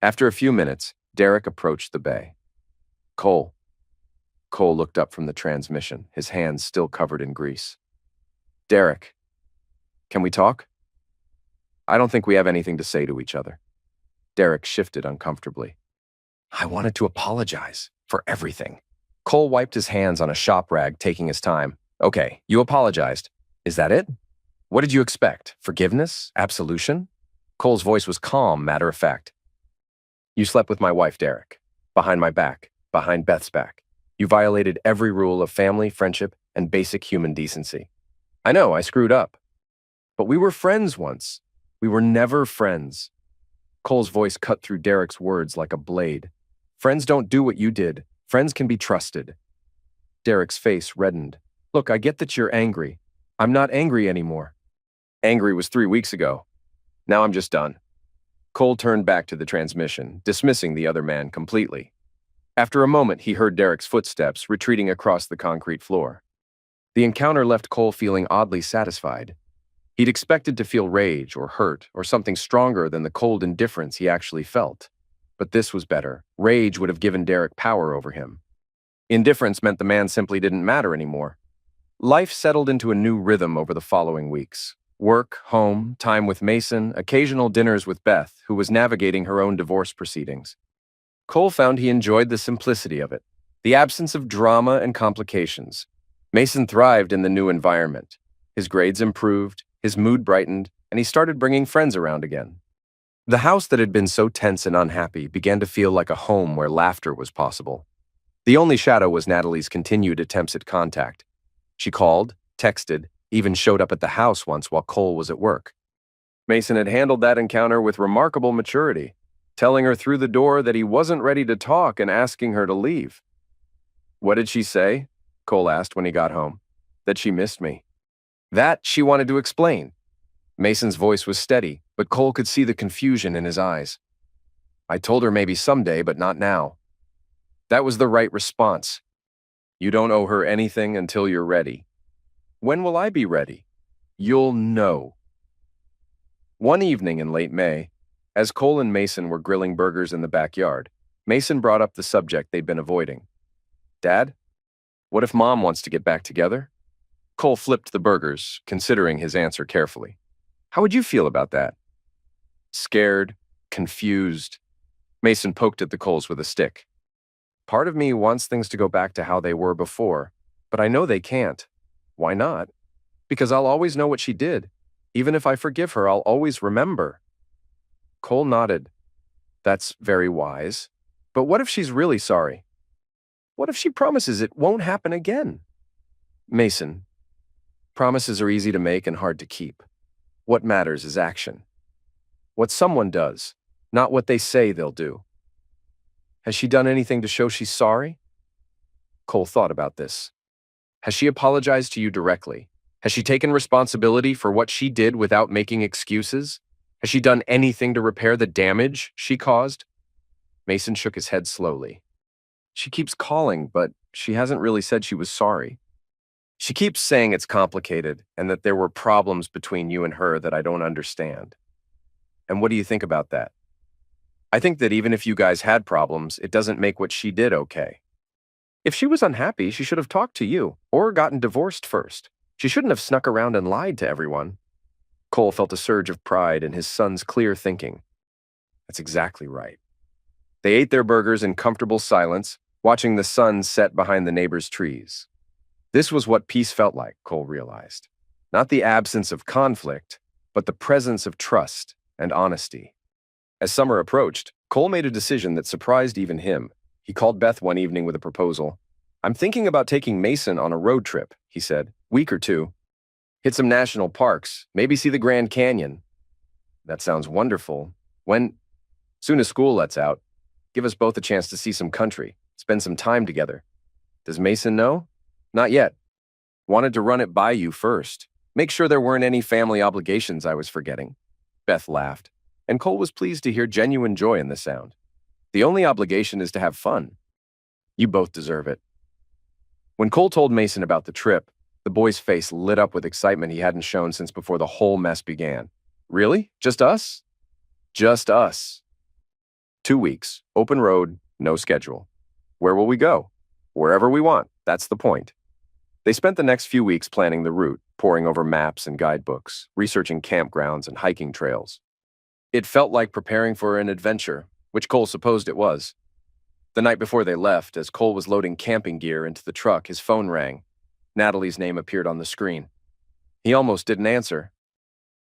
After a few minutes, Derek approached the bay. Cole. Cole looked up from the transmission, his hands still covered in grease. Derek. Can we talk? I don't think we have anything to say to each other. Derek shifted uncomfortably. I wanted to apologize for everything. Cole wiped his hands on a shop rag, taking his time. Okay, you apologized. Is that it? What did you expect? Forgiveness? Absolution? Cole's voice was calm, matter of fact. You slept with my wife, Derek. Behind my back. Behind Beth's back. You violated every rule of family, friendship, and basic human decency. I know, I screwed up. But we were friends once. We were never friends. Cole's voice cut through Derek's words like a blade. Friends don't do what you did. Friends can be trusted. Derek's face reddened. Look, I get that you're angry. I'm not angry anymore. Angry was 3 weeks ago. Now I'm just done. Cole turned back to the transmission, dismissing the other man completely. After a moment, he heard Derek's footsteps retreating across the concrete floor. The encounter left Cole feeling oddly satisfied. He'd expected to feel rage or hurt or something stronger than the cold indifference he actually felt. But this was better. Rage would have given Derek power over him. Indifference meant the man simply didn't matter anymore. Life settled into a new rhythm over the following weeks. Work, home, time with Mason, occasional dinners with Beth, who was navigating her own divorce proceedings. Cole found he enjoyed the simplicity of it, the absence of drama and complications. Mason thrived in the new environment. His grades improved, his mood brightened, and he started bringing friends around again. The house that had been so tense and unhappy began to feel like a home where laughter was possible. The only shadow was Natalie's continued attempts at contact. She called, texted, even showed up at the house once while Cole was at work. Mason had handled that encounter with remarkable maturity, telling her through the door that he wasn't ready to talk and asking her to leave. What did she say? Cole asked when he got home. That she missed me. That she wanted to explain. Mason's voice was steady, but Cole could see the confusion in his eyes. I told her maybe someday, but not now. That was the right response. You don't owe her anything until you're ready. When will I be ready? You'll know. One evening in late May, as Cole and Mason were grilling burgers in the backyard, Mason brought up the subject they'd been avoiding. Dad, what if Mom wants to get back together? Cole flipped the burgers, considering his answer carefully. How would you feel about that? Scared, confused. Mason poked at the coals with a stick. Part of me wants things to go back to how they were before, but I know they can't. Why not? Because I'll always know what she did. Even if I forgive her, I'll always remember. Cole nodded. That's very wise. But what if she's really sorry? What if she promises it won't happen again? Mason, promises are easy to make and hard to keep. What matters is action. What someone does, not what they say they'll do. Has she done anything to show she's sorry? Cole thought about this. Has she apologized to you directly? Has she taken responsibility for what she did without making excuses? Has she done anything to repair the damage she caused? Mason shook his head slowly. She keeps calling, but she hasn't really said she was sorry. She keeps saying it's complicated and that there were problems between you and her that I don't understand. And what do you think about that? I think that even if you guys had problems, it doesn't make what she did okay. If she was unhappy, she should have talked to you or gotten divorced first. She shouldn't have snuck around and lied to everyone. Cole felt a surge of pride in his son's clear thinking. That's exactly right. They ate their burgers in comfortable silence, watching the sun set behind the neighbors' trees. This was what peace felt like, Cole realized. Not the absence of conflict, but the presence of trust and honesty. As summer approached, Cole made a decision that surprised even him. He called Beth one evening with a proposal. I'm thinking about taking Mason on a road trip, he said. Week or two. Hit some national parks, maybe see the Grand Canyon. That sounds wonderful. Soon as school lets out, give us both a chance to see some country, spend some time together. Does Mason know? Not yet. Wanted to run it by you first. Make sure there weren't any family obligations I was forgetting. Beth laughed, and Cole was pleased to hear genuine joy in the sound. The only obligation is to have fun. You both deserve it. When Cole told Mason about the trip, the boy's face lit up with excitement he hadn't shown since before the whole mess began. Really? Just us? Just us. 2 weeks, open road, no schedule. Where will we go? Wherever we want, that's the point. They spent the next few weeks planning the route, poring over maps and guidebooks, researching campgrounds and hiking trails. It felt like preparing for an adventure, which Cole supposed it was. The night before they left, as Cole was loading camping gear into the truck, his phone rang. Natalie's name appeared on the screen. He almost didn't answer.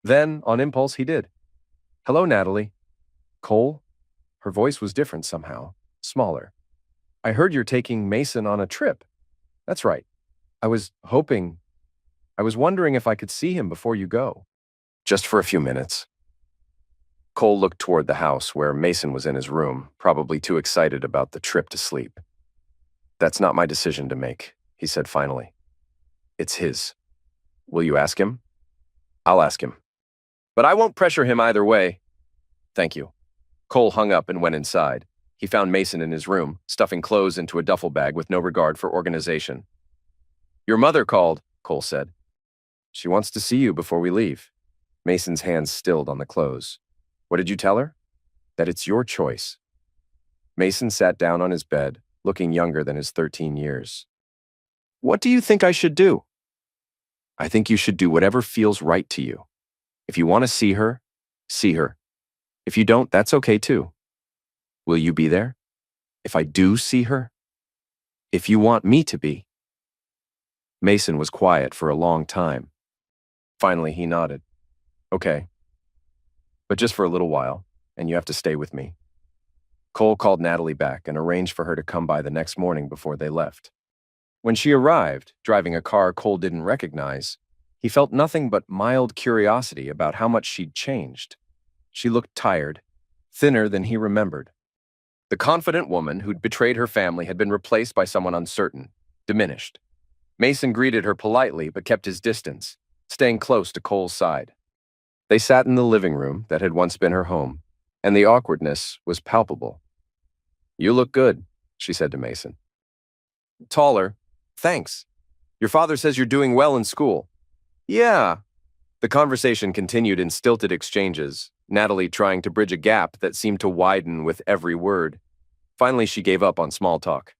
Then, on impulse, he did. "Hello, Natalie." "Cole?" Her voice was different somehow, smaller. "I heard you're taking Mason on a trip." "That's right. I was wondering if I could see him before you go." "Just for a few minutes." Cole looked toward the house where Mason was in his room, probably too excited about the trip to sleep. "That's not my decision to make," he said finally. "It's his. Will you ask him?" "I'll ask him. But I won't pressure him either way." "Thank you." Cole hung up and went inside. He found Mason in his room, stuffing clothes into a duffel bag with no regard for organization. "Your mother called," Cole said. "She wants to see you before we leave." Mason's hands stilled on the clothes. "What did you tell her?" "That it's your choice." Mason sat down on his bed, looking younger than his 13 years. "What do you think I should do?" "I think you should do whatever feels right to you. If you want to see her, see her. If you don't, that's okay too. Will you be there? If I do see her? If you want me to be?" Mason was quiet for a long time. Finally, he nodded. "Okay. But just for a little while, and you have to stay with me." Cole called Natalie back and arranged for her to come by the next morning before they left. When she arrived, driving a car Cole didn't recognize, he felt nothing but mild curiosity about how much she'd changed. She looked tired, thinner than he remembered. The confident woman who'd betrayed her family had been replaced by someone uncertain, diminished. Mason greeted her politely but kept his distance, staying close to Cole's side. They sat in the living room that had once been her home, and the awkwardness was palpable. "You look good," she said to Mason. "Taller. Thanks. Your father says you're doing well in school." "Yeah." The conversation continued in stilted exchanges, Natalie trying to bridge a gap that seemed to widen with every word. Finally, she gave up on small talk.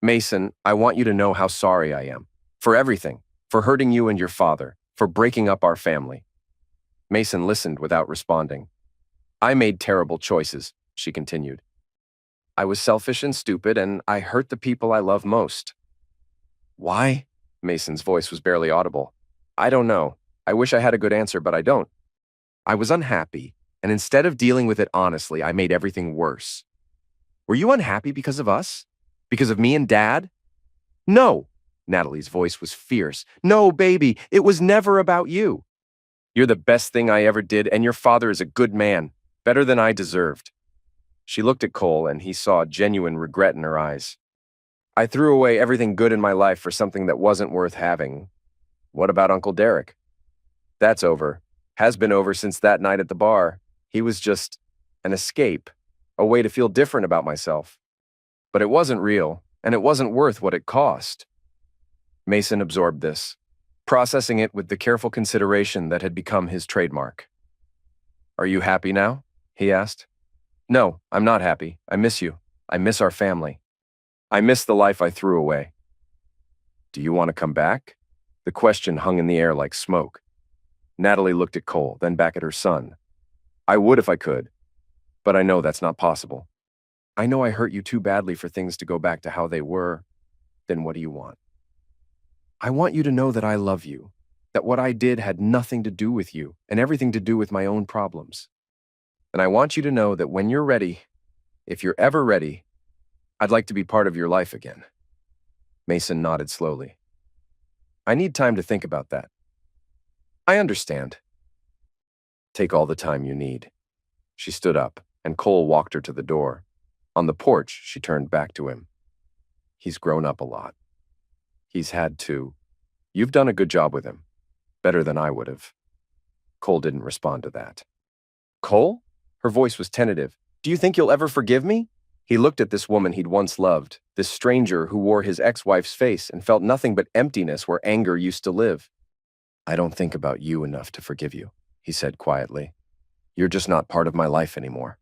"Mason, I want you to know how sorry I am. For everything. For hurting you and your father. For breaking up our family." Mason listened without responding. "I made terrible choices," she continued. "I was selfish and stupid, and I hurt the people I love most." "Why?" Mason's voice was barely audible. "I don't know. I wish I had a good answer, but I don't. I was unhappy, and instead of dealing with it honestly, I made everything worse." "Were you unhappy because of us? Because of me and Dad?" "No." Natalie's voice was fierce. "No, baby, it was never about you. You're the best thing I ever did, and your father is a good man, better than I deserved." She looked at Cole, and he saw genuine regret in her eyes. "I threw away everything good in my life for something that wasn't worth having. What about Uncle Derek?" "That's over. Has been over since that night at the bar. He was just an escape, a way to feel different about myself. But it wasn't real, and it wasn't worth what it cost." Mason absorbed this, processing it with the careful consideration that had become his trademark. "Are you happy now?" he asked. "No, I'm not happy. I miss you. I miss our family. I miss the life I threw away." "Do you want to come back?" The question hung in the air like smoke. Natalie looked at Cole, then back at her son. "I would if I could, but I know that's not possible. I know I hurt you too badly for things to go back to how they were. Then what do you want?" "I want you to know that I love you, that what I did had nothing to do with you and everything to do with my own problems. And I want you to know that when you're ready, if you're ever ready, I'd like to be part of your life again." Mason nodded slowly. "I need time to think about that." "I understand." "Take all the time you need." She stood up, and Cole walked her to the door. On the porch, she turned back to him. "He's grown up a lot. He's had to. You've done a good job with him. Better than I would have." Cole didn't respond to that. "Cole?" Her voice was tentative. "Do you think you'll ever forgive me?" He looked at this woman he'd once loved, this stranger who wore his ex-wife's face and felt nothing but emptiness where anger used to live. "I don't think about you enough to forgive you," he said quietly. "You're just not part of my life anymore."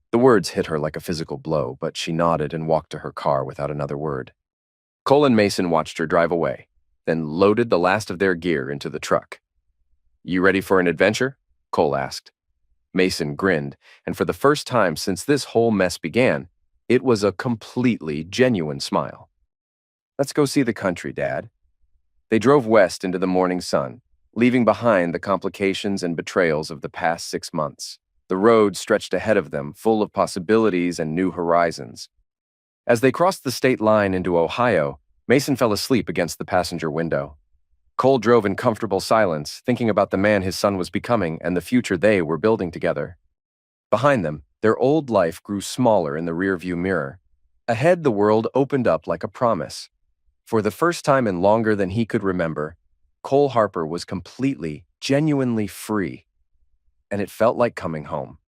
The words hit her like a physical blow, but she nodded and walked to her car without another word. Cole and Mason watched her drive away, then loaded the last of their gear into the truck. "You ready for an adventure?" Cole asked. Mason grinned, and for the first time since this whole mess began, it was a completely genuine smile. "Let's go see the country, Dad." They drove west into the morning sun, leaving behind the complications and betrayals of the past 6 months. The road stretched ahead of them, full of possibilities and new horizons. As they crossed the state line into Ohio, Mason fell asleep against the passenger window. Cole drove in comfortable silence, thinking about the man his son was becoming and the future they were building together. Behind them, their old life grew smaller in the rearview mirror. Ahead, the world opened up like a promise. For the first time in longer than he could remember, Cole Harper was completely, genuinely free, and it felt like coming home.